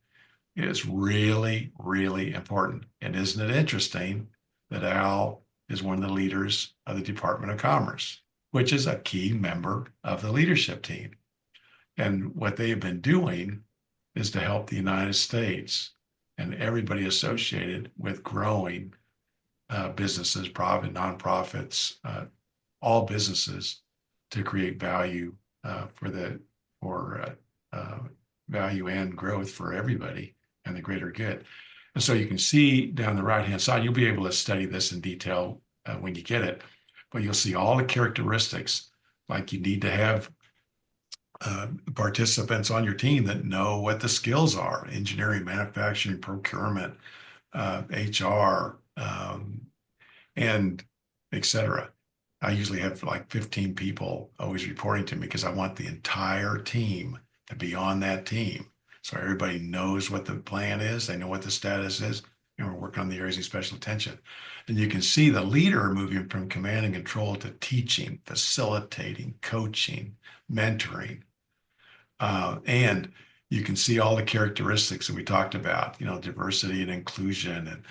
is really, really important. And isn't it interesting that Al is one of the leaders of the Department of Commerce, which is a key member of the leadership team. And what they have been doing is to help the United States and everybody associated with growing businesses, profit, nonprofits, all businesses, to create value for value and growth for everybody and the greater good. And so you can see down the right-hand side, you'll be able to study this in detail when you get it, but you'll see all the characteristics. Like, you need to have participants on your team that know what the skills are: engineering, manufacturing, procurement, HR, and etc. I usually have like 15 people always reporting to me, because I want the entire team to be on that team. So everybody knows what the plan is, they know what the status is, and we're working on the areas of special attention. And you can see the leader moving from command and control to teaching, facilitating, coaching, mentoring. And you can see all the characteristics that we talked about, diversity and inclusion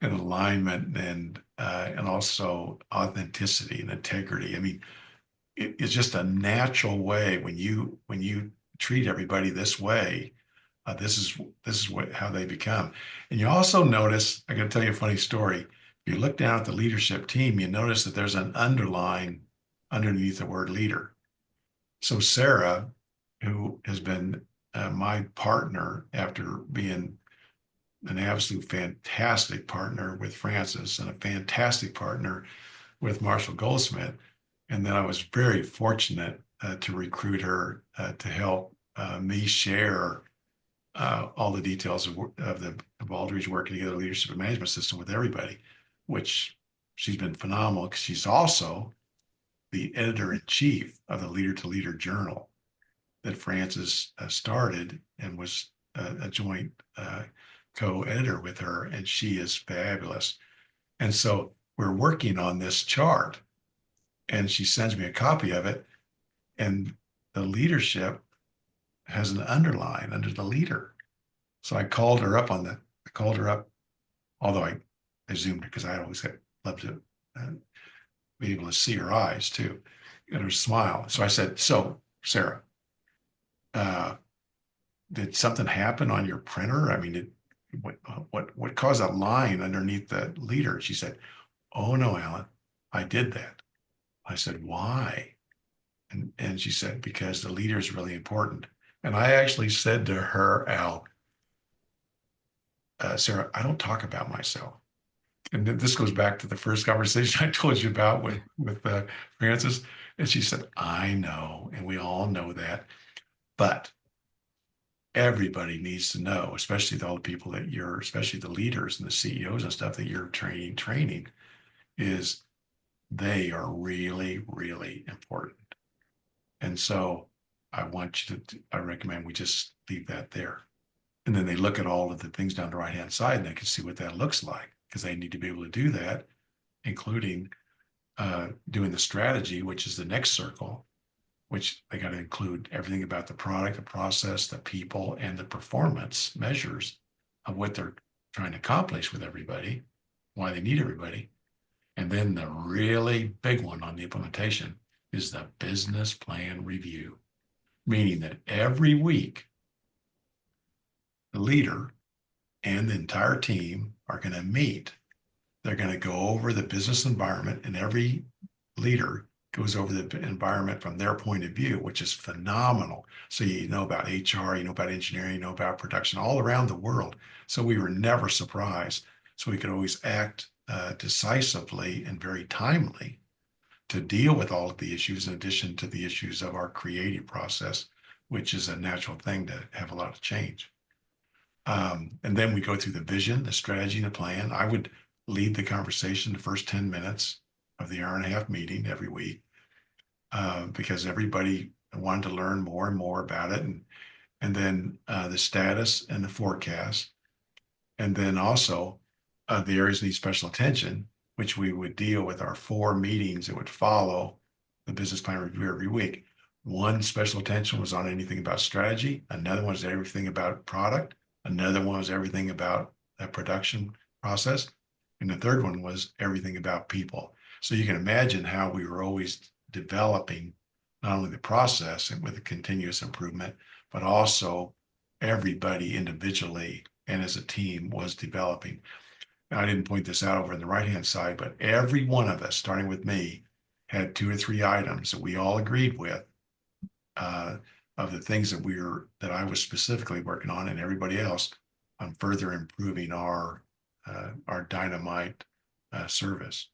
and alignment, and also authenticity and integrity. I mean, it's just a natural way when you treat everybody this way. This is how they become. And you also notice, I got to tell you a funny story. If you look down at the leadership team, you notice that there's an underline underneath the word leader. So Sarah, who has been my partner after being an absolute fantastic partner with Francis and a fantastic partner with Marshall Goldsmith. And then I was very fortunate to recruit her to help me share all the details of the Baldrige working together leadership and management system with everybody, which she's been phenomenal, because she's also the editor-in-chief of the Leader to Leader journal that Francis started, and was a joint co-editor with her, and she is fabulous. And so we're working on this chart, and she sends me a copy of it, And the leadership has an underline under the leader. So I called her up although I zoomed her because I always love to be able to see her eyes too, and her smile. So I said, "So, Sarah, did something happen on your printer? I mean, what caused that line underneath the leader?" She said, "Oh no, Alan, I did that." I said, "Why?" And she said, "Because the leader is really important." And I actually said to her, Al, Sarah, I don't talk about myself. And this goes back to the first conversation I told you about with Francis. And she said, "I know, and we all know that, but everybody needs to know, especially all the people that especially the leaders and the CEOs and stuff that you're training, is they are really, really important. And so I recommend we just leave that there." And then they look at all of the things down the right-hand side and they can see what that looks like, because they need to be able to do that, including doing the strategy, which is the next circle, which they got to include everything about the product, the process, the people, and the performance measures of what they're trying to accomplish with everybody, why they need everybody. And then the really big one on the implementation is the business plan review, meaning that every week, the leader and the entire team are going to meet. They're going to go over the business environment, and every leader goes over the environment from their point of view, which is phenomenal. So you know about HR, you know about engineering, you know about production all around the world. So we were never surprised. So we could always act decisively and very timely to deal with all of the issues, in addition to the issues of our creative process, which is a natural thing to have a lot of change. And then we go through the vision, the strategy, and the plan. I would lead the conversation the first 10 minutes of the hour-and-a-half meeting every week, because everybody wanted to learn more and more about it. And then the status and the forecast. And then also the areas that need special attention, which we would deal with our 4 meetings that would follow the business plan review every week. One special attention was on anything about strategy. Another one was everything about product. Another one was everything about the production process. And the third one was everything about people. So you can imagine how we were always developing not only the process and with a continuous improvement, but also everybody individually and as a team was developing. Now, I didn't point this out over on the right-hand side, but every one of us, starting with me, had 2 or 3 items that we all agreed with, of the things that I was specifically working on, and everybody else on further improving our dynamite service.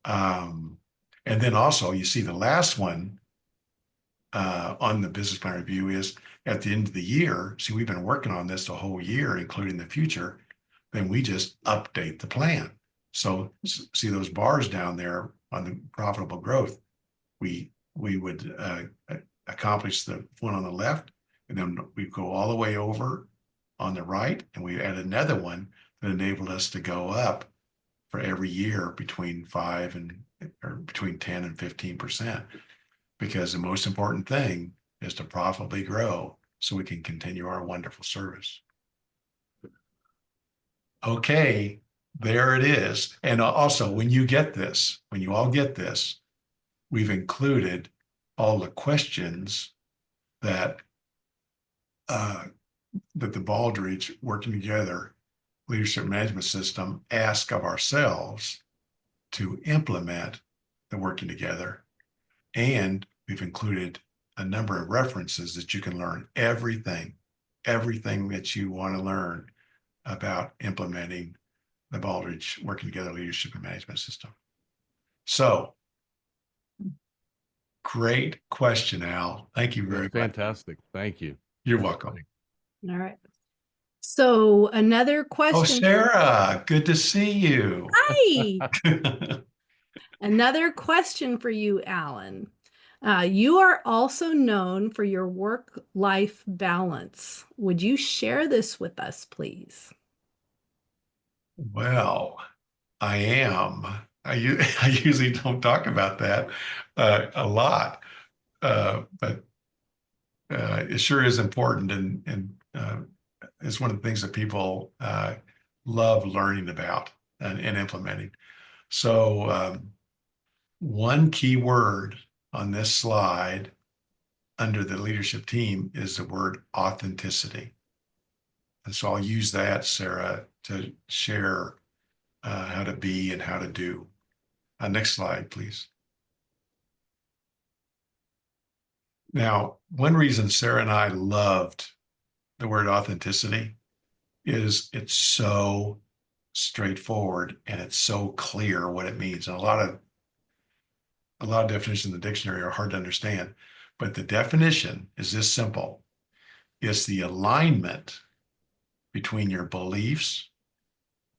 And then also, you see the last one on the business plan review is at the end of the year. See, we've been working on this the whole year, including the future. Then we just update the plan. So see those bars down there on the profitable growth. We would accomplish the one on the left, and then we go all the way over on the right, and we add another one that enabled us to go up for every year between 10 and 15%. Because the most important thing is to profitably grow so we can continue our wonderful service. Okay, there it is. And also, when you all get this, we've included all the questions that the Baldrige Working Together Leadership Management System ask of ourselves to implement the working together. And we've included a number of references that you can learn everything that you want to learn about implementing the Baldrige Working Together Leadership and Management System. So, great question, Al. Thank you very much. Fantastic. Thank you. You're welcome. All right. So another Oh, question. Sarah, good to see you. Hi. Another question for you, Alan. You are also known for your work-life balance. Would you share this with us, please? Well, I am. I usually don't talk about that a lot, but it sure is important, and it's one of the things that people love learning about and implementing. So one key word on this slide under the leadership team is the word authenticity. And so I'll use that, Sarah, to share how to be and how to do. Next slide, please. Now, one reason Sarah and I loved the word authenticity is it's so straightforward and it's so clear what it means. And a lot of definitions in the dictionary are hard to understand, but the definition is this simple. It's the alignment between your beliefs,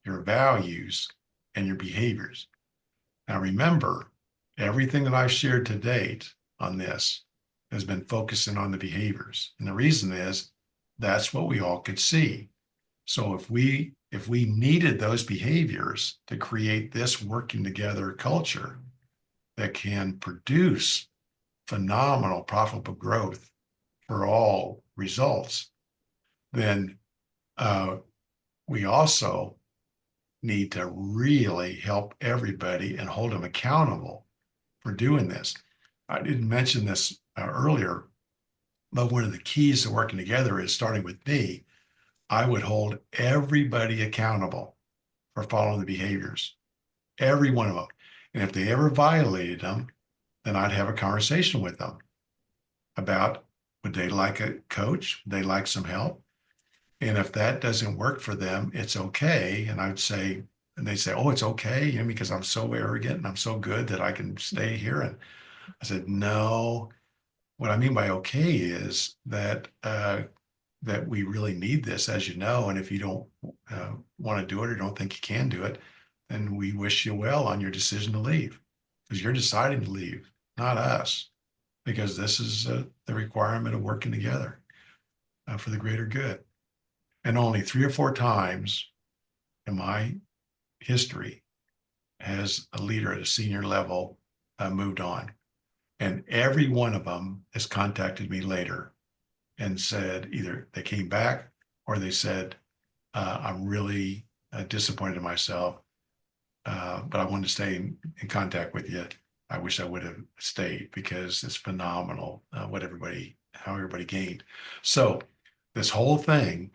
your values, and your behaviors. Now remember, everything that I've shared to date on this has been focusing on the behaviors. And the reason is that's what we all could see. So if we needed those behaviors to create this working together culture that can produce phenomenal profitable growth for all results, then we also need to really help everybody and hold them accountable for doing this. I didn't mention this earlier, but one of the keys to working together is starting with me. I would hold everybody accountable for following the behaviors, every one of them. And if they ever violated them, then I'd have a conversation with them about, would they like a coach? Would they like some help? And if that doesn't work for them, it's okay. And I'd say, and they say, oh, it's okay, because I'm so arrogant and I'm so good that I can stay here. And I said, no, what I mean by okay is that that we really need this, as you know. And if you don't want to do it or don't think you can do it, then we wish you well on your decision to leave, because you're deciding to leave, not us, because this is the requirement of working together for the greater good. And only 3 or 4 times in my history has a leader at a senior level moved on. And every one of them has contacted me later and said either they came back or they said, I'm really disappointed in myself, but I wanted to stay in contact with you. I wish I would have stayed, because it's phenomenal how everybody gained. So this whole thing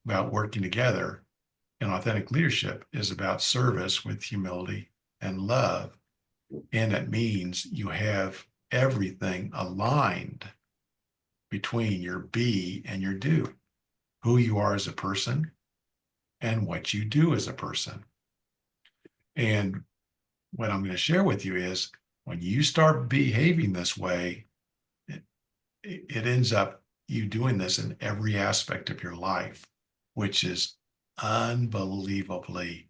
about working together and authentic leadership is about service with humility and love. And it means you have everything aligned between your be and your do, who you are as a person and what you do as a person. And what I'm going to share with you is when you start behaving this way, it ends up you doing this in every aspect of your life, which is unbelievably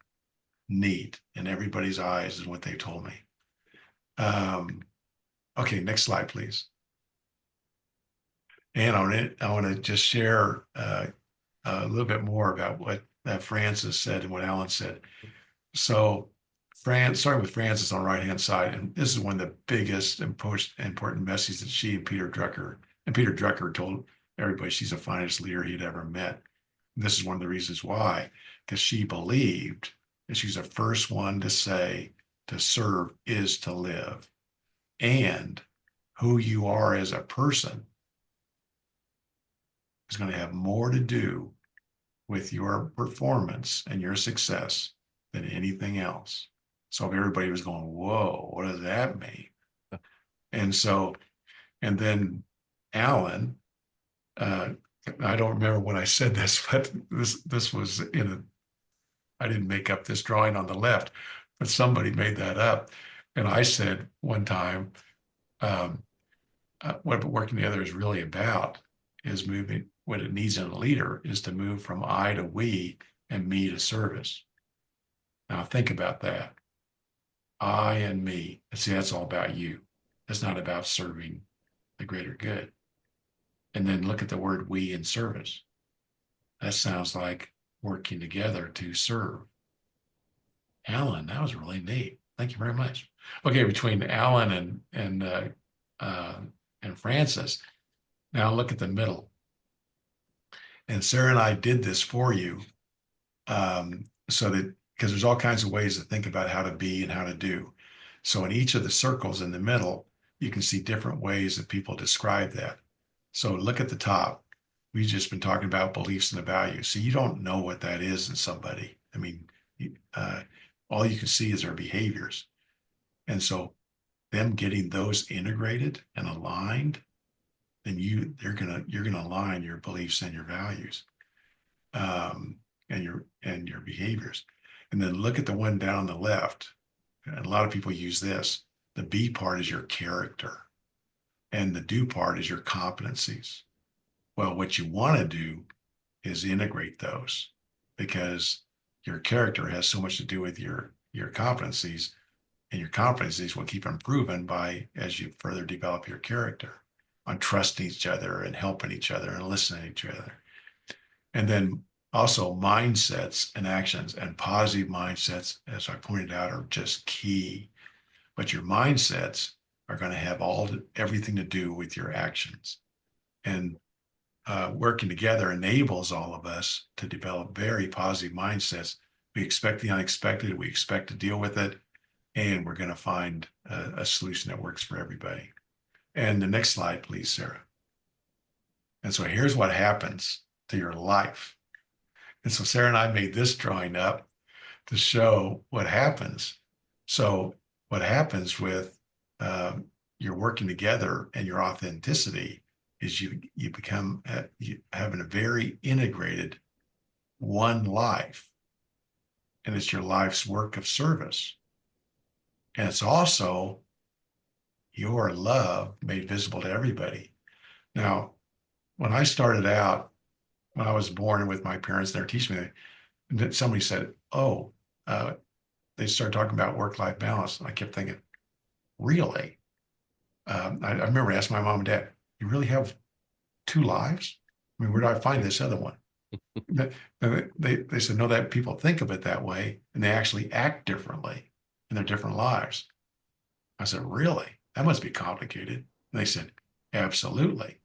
neat in everybody's eyes, is what they told me. Okay, next slide, please. And I want to just share a little bit more about what Frances said and what Alan said. So starting with Frances on the right-hand side, and this is one of the biggest important messages that she and Peter Drucker told everybody she's the finest leader he'd ever met. And this is one of the reasons why, because she believed that she's the first one to say to serve is to live. And who you are as a person is going to have more to do with your performance and your success than anything else. So everybody was going, whoa, what does that mean? And then Alan, I don't remember when I said this, but this was I didn't make up this drawing on the left, but somebody made that up. And I said one time, what working together is really about is moving, what it needs in a leader is to move from I to we and me to service. Now think about that. I and me. See, that's all about you. It's not about serving the greater good. And then look at the word we in service. That sounds like working together to serve. Alan, that was really neat. Thank you very much. Okay, between Alan and and Francis. Now look at the middle. And Sarah and I did this for you, so that, because there's all kinds of ways to think about how to be and how to do. So in each of the circles in the middle, you can see different ways that people describe that. So look at the top. We've just been talking about beliefs and the values. So you don't know what that is in somebody. I mean, all you can see is their behaviors. And so them getting those integrated and aligned, then you're gonna align your beliefs and your values, and your behaviors. And then look at the one down on the left. And a lot of people use this. The B part is your character, and the do part is your competencies. Well, what you want to do is integrate those, because your character has so much to do with your competencies, and your competencies will keep improving as you further develop your character on trusting each other and helping each other and listening to each other. And then also mindsets and actions, and positive mindsets, as I pointed out, are just key. But your mindsets are going to have everything to do with your actions. And working together enables all of us to develop very positive mindsets. We expect the unexpected, we expect to deal with it, and we're going to find a solution that works for everybody. And the next slide, please, Sarah. And so here's what happens to your life. And so Sarah and I made this drawing up to show what happens. So what happens with your working together and your authenticity is you become having a very integrated one life, and it's your life's work of service. And it's also your love made visible to everybody. Now, when I started out, when I was born with my parents, they were teaching me that, somebody said, oh, they started talking about work-life balance. And I kept thinking, really? I remember asking my mom and dad, you really have two lives? I mean, where do I find this other one? They said, no, that people think of it that way, and they actually act differently in their different lives. I said, really? That must be complicated. And they said, absolutely.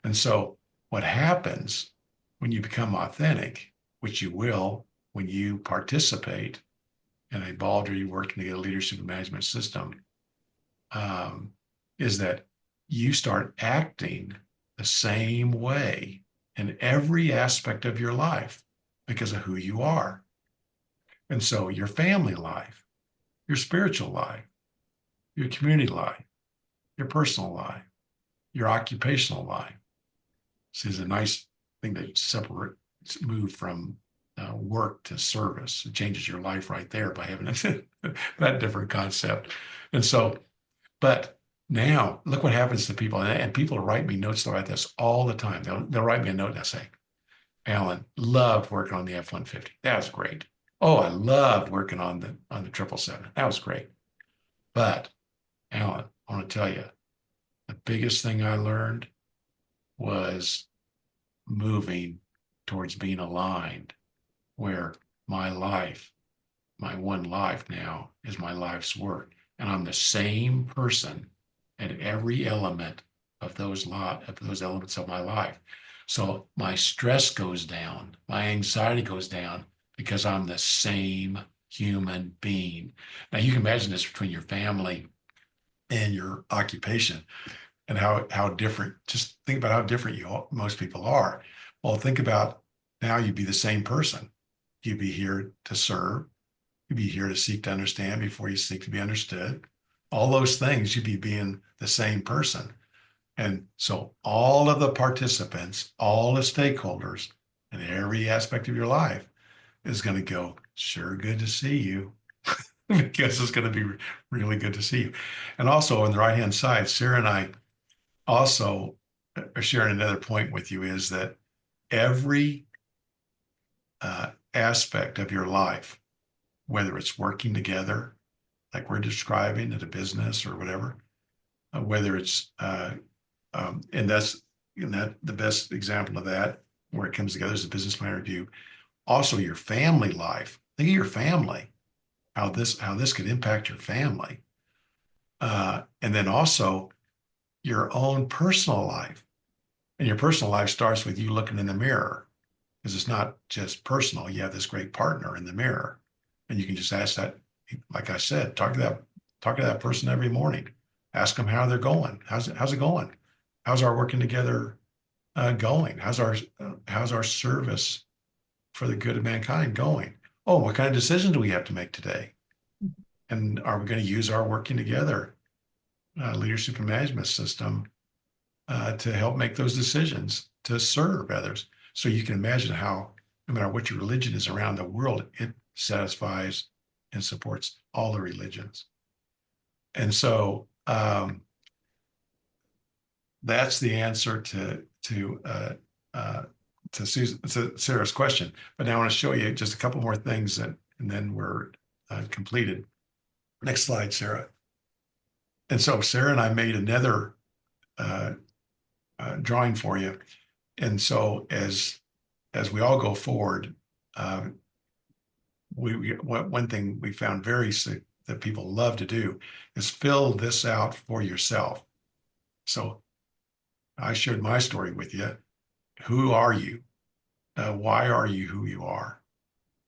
And so what happens when you become authentic, which you will when you participate in a Baldry working together leadership and management system, is that you start acting the same way in every aspect of your life because of who you are. And so your family life, your spiritual life, your community life, your personal life, your occupational life. This is a nice thing to move from work to service. It changes your life right there by having that different concept. And so, but now look what happens to people, and people write me notes about this all the time. They'll write me a note and they'll say, Alan, loved working on the F-150. That was great. Oh, I loved working on the 777. That was great. But Alan, I want to tell you, the biggest thing I learned was moving towards being aligned, where my life, my one life now, is my life's work. And I'm the same person at every element of those elements of my life. So my stress goes down, my anxiety goes down, because I'm the same human being. Now you can imagine this between your family and your occupation, and how different. Just think about how different most people are. Well, think about now you'd be the same person. You'd be here to serve. You'd be here to seek to understand before you seek to be understood. All those things, you'd be being the same person. And so all of the participants, all the stakeholders in every aspect of your life is going to go, sure, good to see you. Because it's going to be really good to see you. And also on the right-hand side, Sarah and I also are sharing another point with you, is that every aspect of your life, whether it's working together, like we're describing at a business or whatever, whether it's, and that's the best example of that, where it comes together, is a business plan review. Also your family life. Think of your family, how this could impact your family. And then also your own personal life. And your personal life starts with you looking in the mirror, because it's not just personal. You have this great partner in the mirror, and you can just ask that, like I said, talk to that person every morning. Ask them how they're going. How's it going? How's our working together going? How's our service for the good of mankind going? Oh, what kind of decisions do we have to make today? And are we going to use our working together leadership and management system to help make those decisions to serve others? So you can imagine how, no matter what your religion is around the world, it satisfies and supports all the religions. And so that's the answer to Sarah's question. But now I want to show you just a couple more things and then we're completed. Next slide, Sarah. And so Sarah and I made another drawing for you. And so as we all go forward, one thing we found that people love to do is fill this out for yourself. So I shared my story with you. Who are you? Why are you who you are?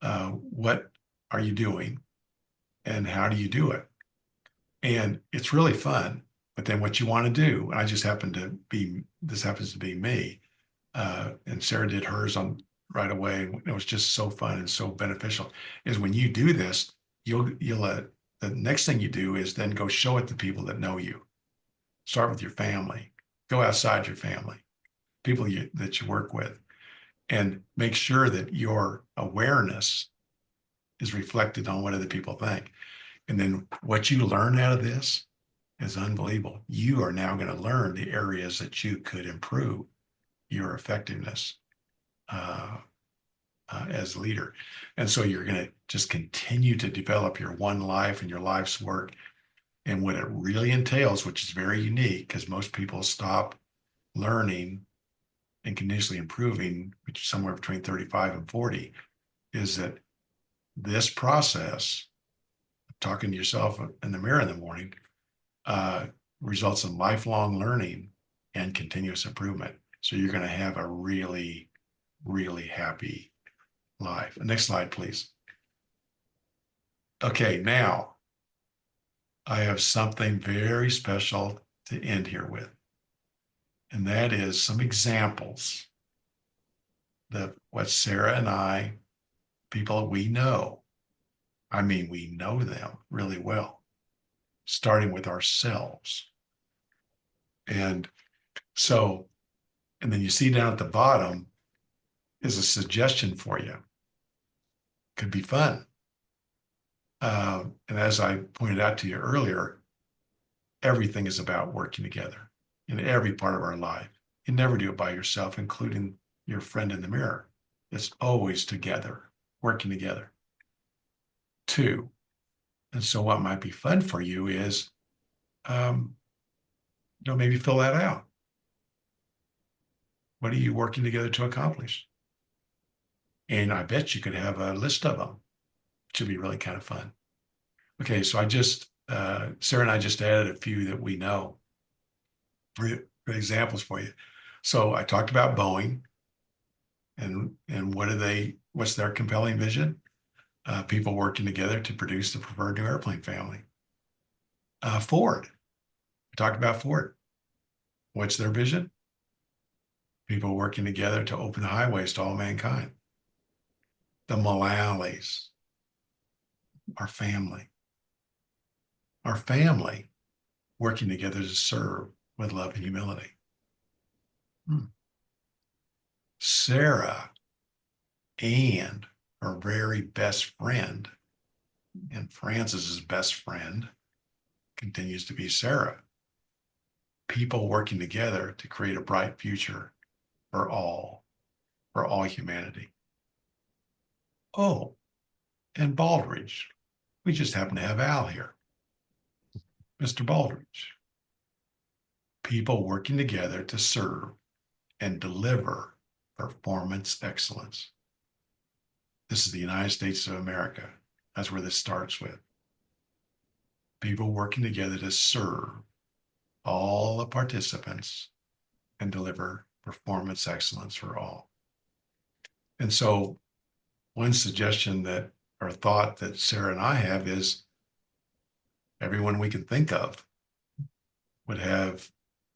What are you doing? And how do you do it? And it's really fun. But then what you want to do, and this happens to be me, and Sarah did hers on right away. And it was just so fun and so beneficial. Is when you do this, the next thing you do is then go show it to people that know you. Start with your family. Go outside your family, people that you work with, and make sure that your awareness is reflected on what other people think. And then what you learn out of this is unbelievable. You are now going to learn the areas that you could improve your effectiveness as a leader. And so you're going to just continue to develop your one life and your life's work. And what it really entails, which is very unique because most people stop learning and continuously improving, which is somewhere between 35 and 40, is that this process, talking to yourself in the mirror in the morning, results in lifelong learning and continuous improvement. So you're going to have a really, really happy life. Next slide, please. Okay, now I have something very special to end here with. And that is some examples of what Sarah and I, people we know, we know them really well, starting with ourselves. And so, and then you see down at the bottom is a suggestion for you. Could be fun. And as I pointed out to you earlier, everything is about working together in every part of our life. You never do it by yourself, including your friend in the mirror. It's always together, working together. 2, and so what might be fun for you is, maybe fill that out. What are you working together to accomplish? And I bet you could have a list of them. It should be really kind of fun. Okay, so Sarah and I just added a few that we know for examples for you. So I talked about Boeing and what's their compelling vision? People working together to produce the preferred new airplane family. Ford, we talked about Ford. What's their vision? People working together to open the highways to all mankind. The Mullallys, our family. Our family working together to serve with love and humility. Sarah and her very best friend, and Francis's best friend continues to be Sarah. People working together to create a bright future for all humanity. Oh, and Baldridge. We just happen to have Al here. Mr. Baldridge. People working together to serve and deliver performance excellence. This is the United States of America. That's where this starts with. People working together to serve all the participants and deliver performance excellence for all. And so one suggestion that, or thought that Sarah and I have is everyone we can think of would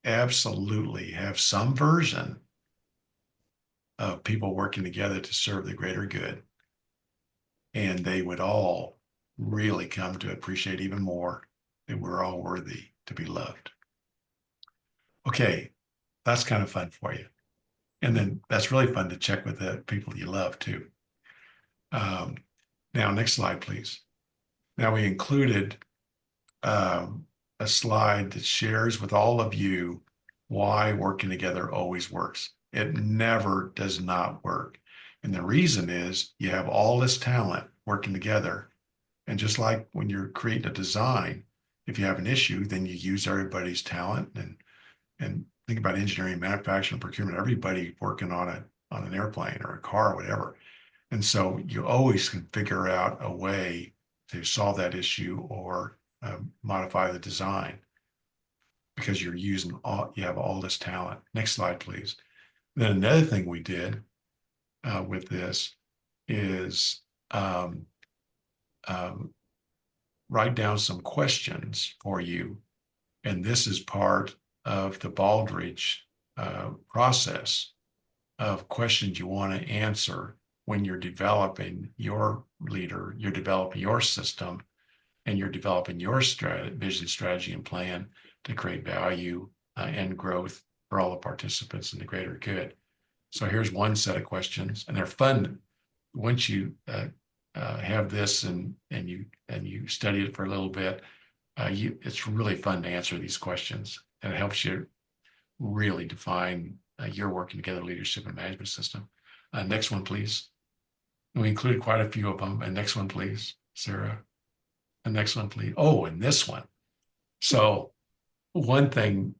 absolutely have some version of people working together to serve the greater good. And they would all really come to appreciate even more that we're all worthy to be loved. Okay, that's kind of fun for you. And then that's really fun to check with the people you love too. Now, next slide, please. Now we included a slide that shares with all of you why working together always works. It never does not work. And the reason is you have all this talent working together. And just like when you're creating a design, if you have an issue, then you use everybody's talent and think about engineering, manufacturing, procurement, everybody working on an airplane or a car or whatever. And so you always can figure out a way to solve that issue or modify the design because you have all this talent. Next slide, please. Then another thing we did with this is write down some questions for you. And this is part of the Baldrige process of questions you want to answer when you're developing your leader, you're developing your system, and you're developing your vision, strategy, and plan to create value and growth for all the participants in the greater good. So here's one set of questions, and they're fun. Once you have this and you study it for a little bit, it's really fun to answer these questions, and it helps you really define your working together leadership and management system. Next one, please. We included quite a few of them. And next one, please, Sarah. And next one, please. Oh, and this one. So one thing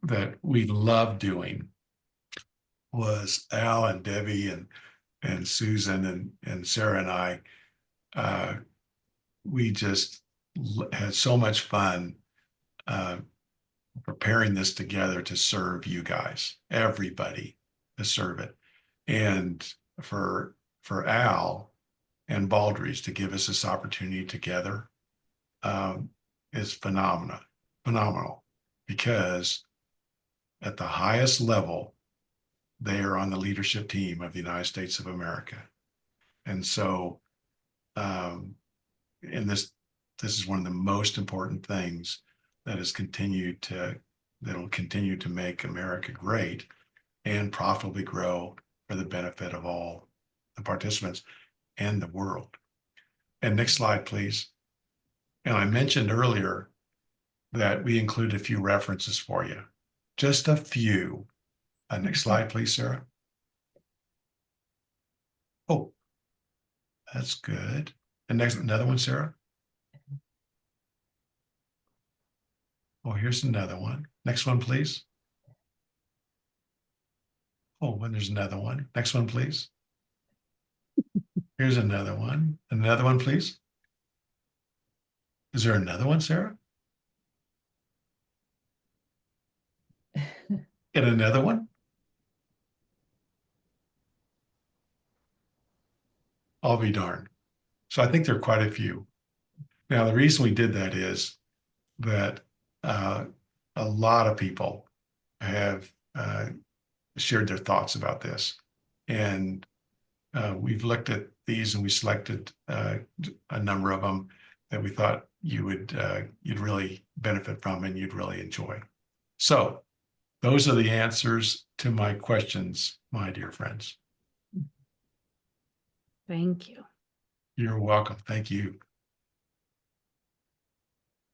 that we loved doing was Al and Debbie and Susan and Sarah and I, we just had so much fun preparing this together to serve you guys, everybody to serve it. And for Al and Baldrige to give us this opportunity together is phenomenal, because at the highest level, they are on the leadership team of the United States of America. And so, and this is one of the most important things that will continue to make America great and profitably grow for the benefit of all the participants and the world. And next slide, please. And I mentioned earlier that we included a few references for you, just a few. Next slide, please, Sarah. Oh, that's good. And next, another one, Sarah. Oh, here's another one. Next one, please. Oh, and there's another one. Next one, please. Here's another one. Another one, please. Is there another one, Sarah? And another one? I'll be darned. So I think there are quite a few. Now, the reason we did that is that a lot of people have shared their thoughts about this. And we've looked at these and we selected a number of them that we thought you'd really benefit from and you'd really enjoy. So those are the answers to my questions, my dear friends. Thank you. You're welcome. Thank you.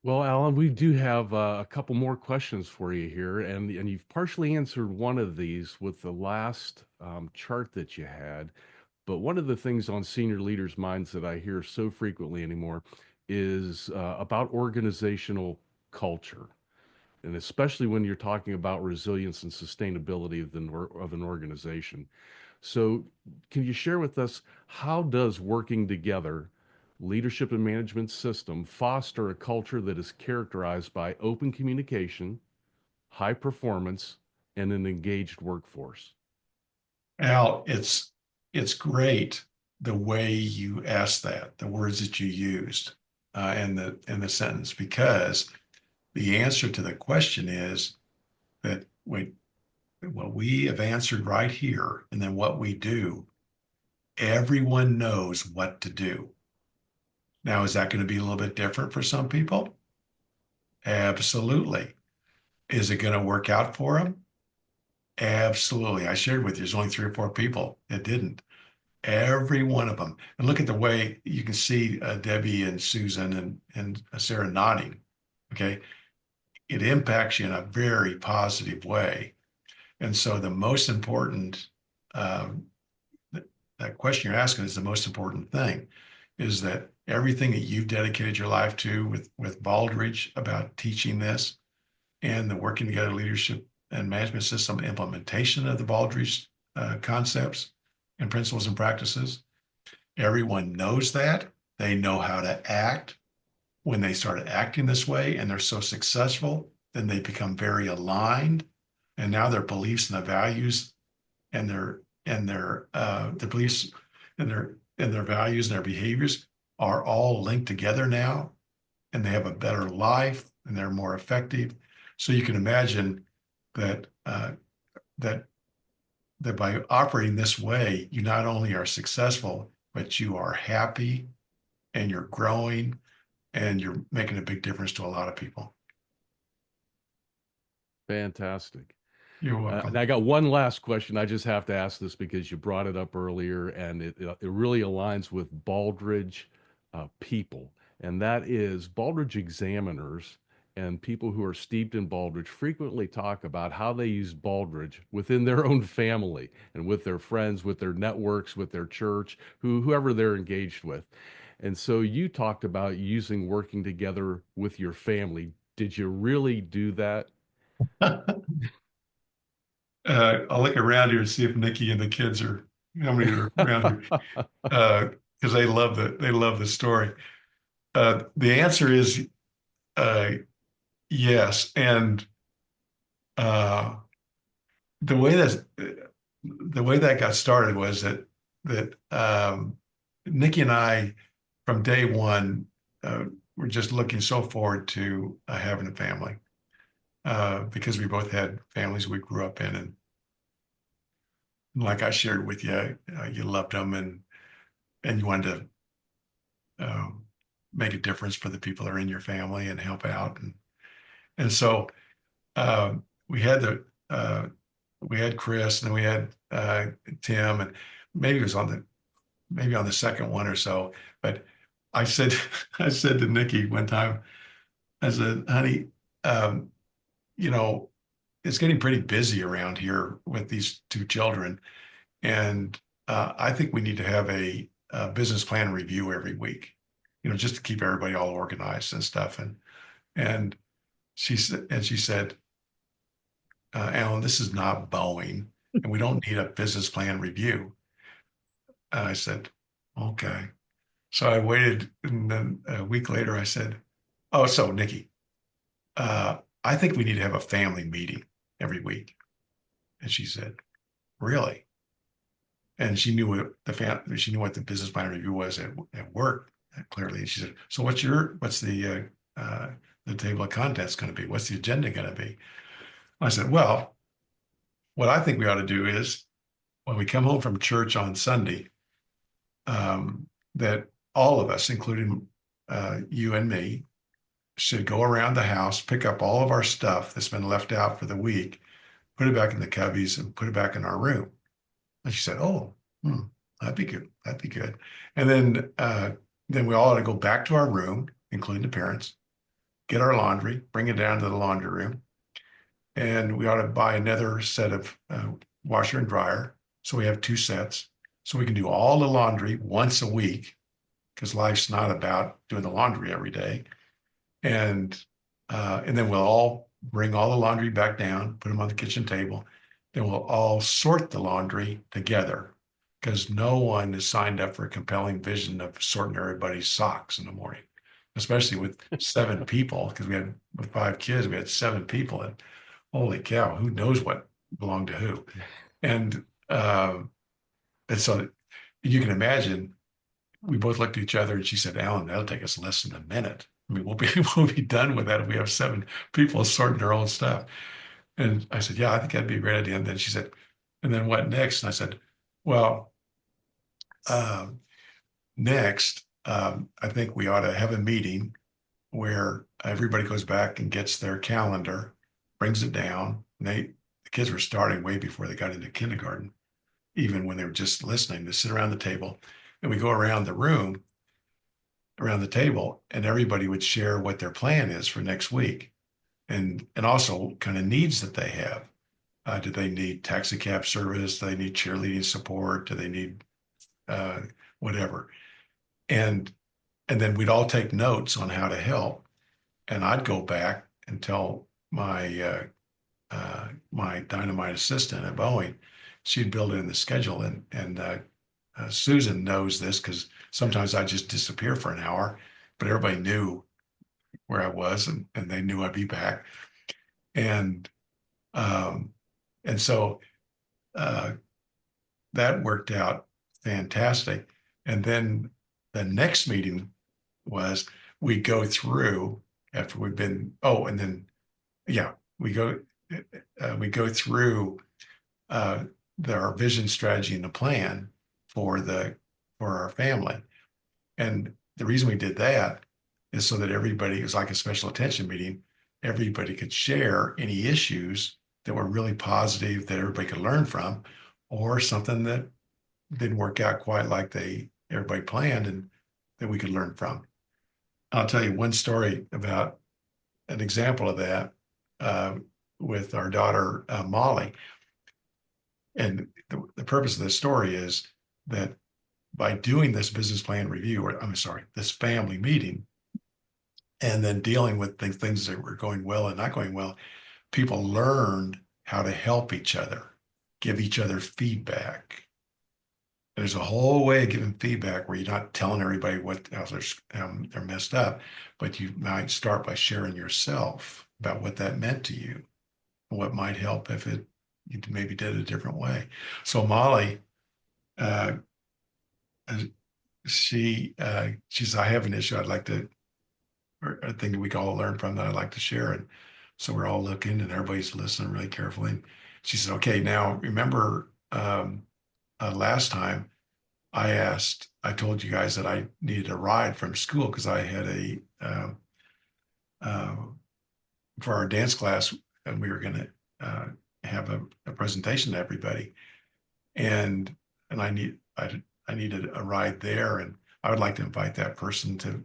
Well, Alan, we do have a couple more questions for you here, and you've partially answered one of these with the last chart that you had. But one of the things on senior leaders' minds that I hear so frequently anymore is about organizational culture, and especially when you're talking about resilience and sustainability of an organization. So, can you share with us, how does working together leadership and management system foster a culture that is characterized by open communication, high performance, and an engaged workforce? Al, it's great the way you asked that, the words that you used in the sentence, because the answer to the question is that what we have answered right here, and then what we do, everyone knows what to do. Now, is that going to be a little bit different for some people? Absolutely. Is it going to work out for them? Absolutely. I shared with you, there's only 3 or 4 people that didn't. Every one of them. And look at the way you can see Debbie and Susan and Sarah nodding. Okay. It impacts you in a very positive way. And so the most important, that question you're asking is the most important thing, is that everything that you've dedicated your life to with Baldrige about teaching this and the working together leadership and management system implementation of the Baldrige concepts and principles and practices. Everyone knows that. They know how to act. When they start acting this way and they're so successful, then they become very aligned. And now their beliefs and the values and the beliefs and their values and their behaviors are all linked together now, and they have a better life and they're more effective. So you can imagine that that by operating this way, you not only are successful, but you are happy and you're growing and you're making a big difference to a lot of people. Fantastic. You're welcome. And I got one last question. I just have to ask this because you brought it up earlier, and it really aligns with Baldrige people, and that is Baldrige examiners and people who are steeped in Baldrige frequently talk about how they use Baldrige within their own family and with their friends, with their networks, with their church, whoever they're engaged with. And so you talked about working together with your family. Did you really do that? I'll look around here and see if Nikki and the kids are how many are around here because they love the story. The answer is yes, and uh, the way that got started was that Nikki and I, from day one, were just looking so forward to having a family because we both had families we grew up in, and like I shared with you, you loved them and you wanted to make a difference for the people that are in your family and help out, and so we had Chris, and then we had Tim, and maybe it was on the second one or so. But I said to Nikki one time, I said, honey, it's getting pretty busy around here with these 2 children. And I think we need to have a business plan review every week, just to keep everybody all organized and stuff. And she said, Alan, this is not Boeing, and we don't need a business plan review. And I said, okay. So I waited, and then a week later I said, oh, so Nikki, I think we need to have a family meeting every week. And she said, really? And she knew what the business plan review was at work, clearly. And she said, so what's the table of contents going to be? What's the agenda going to be? I said, well, what I think we ought to do is when we come home from church on Sunday, that all of us, including you and me, should go around the house, pick up all of our stuff that's been left out for the week, put it back in the cubbies, and put it back in our room. And she said, oh, that'd be good. That'd be good. And then we all ought to go back to our room, including the parents, get our laundry, bring it down to the laundry room. And we ought to buy another set of washer and dryer. So we have 2 sets. So we can do all the laundry once a week, because life's not about doing the laundry every day. And then we'll all bring all the laundry back down, put them on the kitchen table. Then we'll all sort the laundry together, because no one is signed up for a compelling vision of sorting everybody's socks in the morning, especially with 7 people, because with 5 kids, we had 7 people. And holy cow, who knows what belonged to who? And so you can imagine, we both looked at each other and she said, Alan, that'll take us less than a minute. I mean, we'll be done with that if we have 7 people sorting their own stuff. And I said, yeah, I think that'd be a great idea. And then she said, and then what next? And I said, well, next, I think we ought to have a meeting where everybody goes back and gets their calendar, brings it down. And the kids were starting way before they got into kindergarten, even when they were just listening. They sit around the table and we go around the room, around the table, and everybody would share what their plan is for next week and also kind of needs that they have. Do they need taxi cab service? Do they need cheerleading support? Do they need whatever? And then we'd all take notes on how to help. And I'd go back and tell my my dynamite assistant at Boeing, she'd build it in the schedule. And Susan knows this because sometimes I just disappear for an hour, but everybody knew where I was and they knew I'd be back. And um, so that worked out fantastic. And then the next meeting was we go through after we've been, oh, and then, yeah, we go through our vision, strategy, and the plan for our family. And the reason we did that is so that everybody, it was like a special attention meeting, everybody could share any issues that were really positive that everybody could learn from, or something that didn't work out quite like everybody planned and that we could learn from. I'll tell you one story about an example of that with our daughter, Molly. And the purpose of this story is that by doing this business plan review, or I'm sorry, this family meeting, and then dealing with things that were going well and not going well, people learned how to help each other, give each other feedback. There's a whole way of giving feedback where you're not telling everybody how they're messed up, but you might start by sharing yourself about what that meant to you, and what might help if you maybe did it a different way. So Molly, uh, she says, I have an issue I'd like to, or a thing that we can all learn from that I'd like to share. And so we're all looking and everybody's listening really carefully. And she said, okay, now remember last time I told you guys that I needed a ride from school because I had for our dance class, and we were going to have a presentation to everybody. And I needed a ride there, and I would like to invite that person to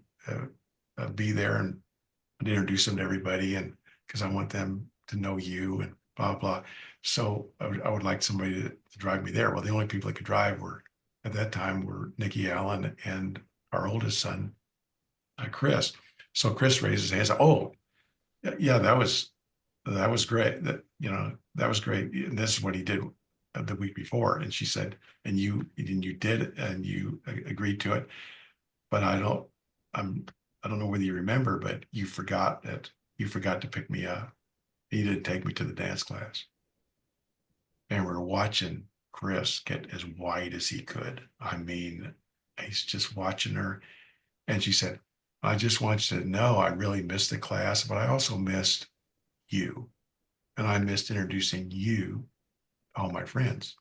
be there and introduce them to everybody, and because I want them to know you and blah blah. So I would like somebody to drive me there. Well, the only people that could drive at that time were Nikki, Allen, and our oldest son, Chris. So Chris raised his hands. Oh, yeah, that was great. That was great. And this is what he did the week before. And she said, and you did it, and you agreed to it. But I don't know whether you remember, but you forgot to pick me up. He didn't take me to the dance class. And we're watching Chris get as white as he could. I mean, he's just watching her. And she said, I just want you to know I really missed the class, but I also missed you. And I missed introducing you to all my friends.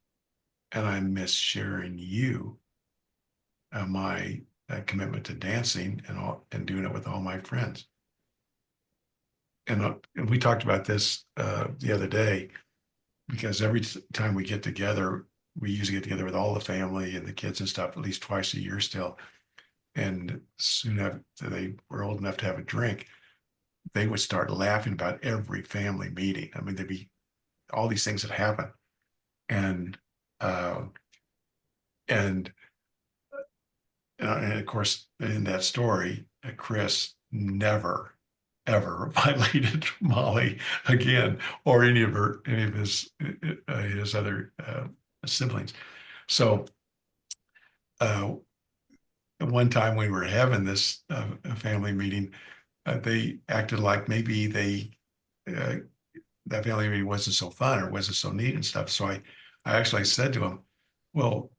And I missed sharing you, my commitment to dancing and doing it with all my friends. And we talked about this the other day, because every time we get together, we usually get together with all the family and the kids and stuff at least twice a year still. And soon after they were old enough to have a drink, they would start laughing about every family meeting. I mean, there'd be all these things that happen. And of course, in that story, Chris never, ever violated Molly again, or any of his other siblings. So one time we were having this family meeting, they acted like maybe they that family meeting wasn't so fun or wasn't so neat and stuff. So I actually said to him, well,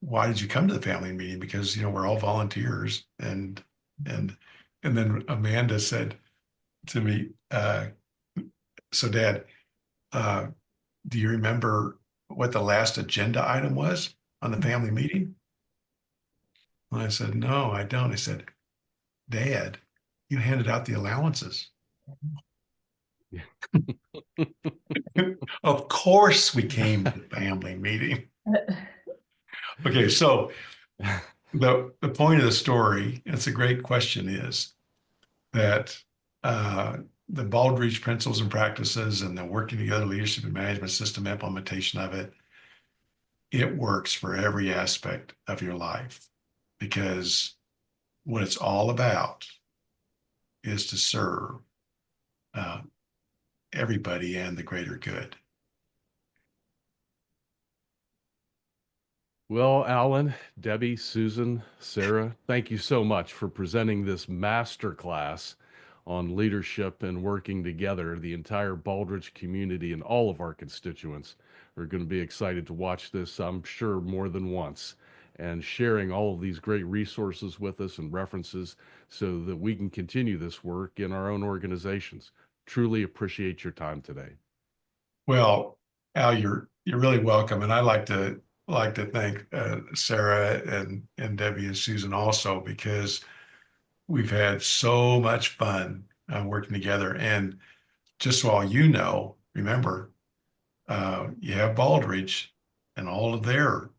why did you come to the family meeting? Because, we're all volunteers. And then Amanda said to me, so Dad, do you remember what the last agenda item was on the family meeting? And I said, no, I don't. I said, Dad, you handed out the allowances. Of course we came to the family meeting. Okay, so the point of the story, it's a great question, is that the Baldrige principles and practices and the working together leadership and management system implementation of it, it works for every aspect of your life, because what it's all about is to serve everybody and the greater good. Well, Alan, Debbie, Susan, Sarah, thank you so much for presenting this master class on leadership and working together. The entire Baldrige community and all of our constituents are going to be excited to watch this, I'm sure, more than once, and sharing all of these great resources with us and references so that we can continue this work in our own organizations. Truly appreciate your time today. Well, Al, you're really welcome, and I like to thank Sarah and Debbie and Susan also, because we've had so much fun working together. And just so all you know, remember, you have Baldrige and all of their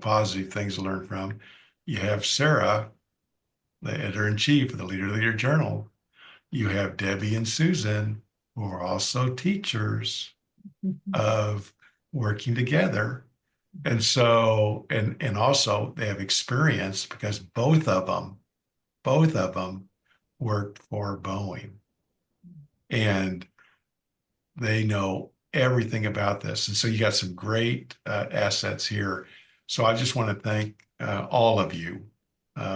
positive things to learn from. You have Sarah, the editor-in-chief of the Leader Journal. You have Debbie and Susan, who are also teachers of working together. And so, and also they have experience, because both of them worked for Boeing, and they know everything about this. And so you got some great assets here. So I just want to thank all of you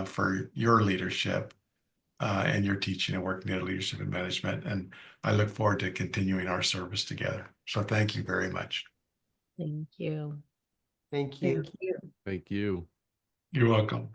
for your leadership and your teaching and working at leadership and management. And I look forward to continuing our service together. So thank you very much. Thank you. Thank you. Thank you. Thank you. You're welcome.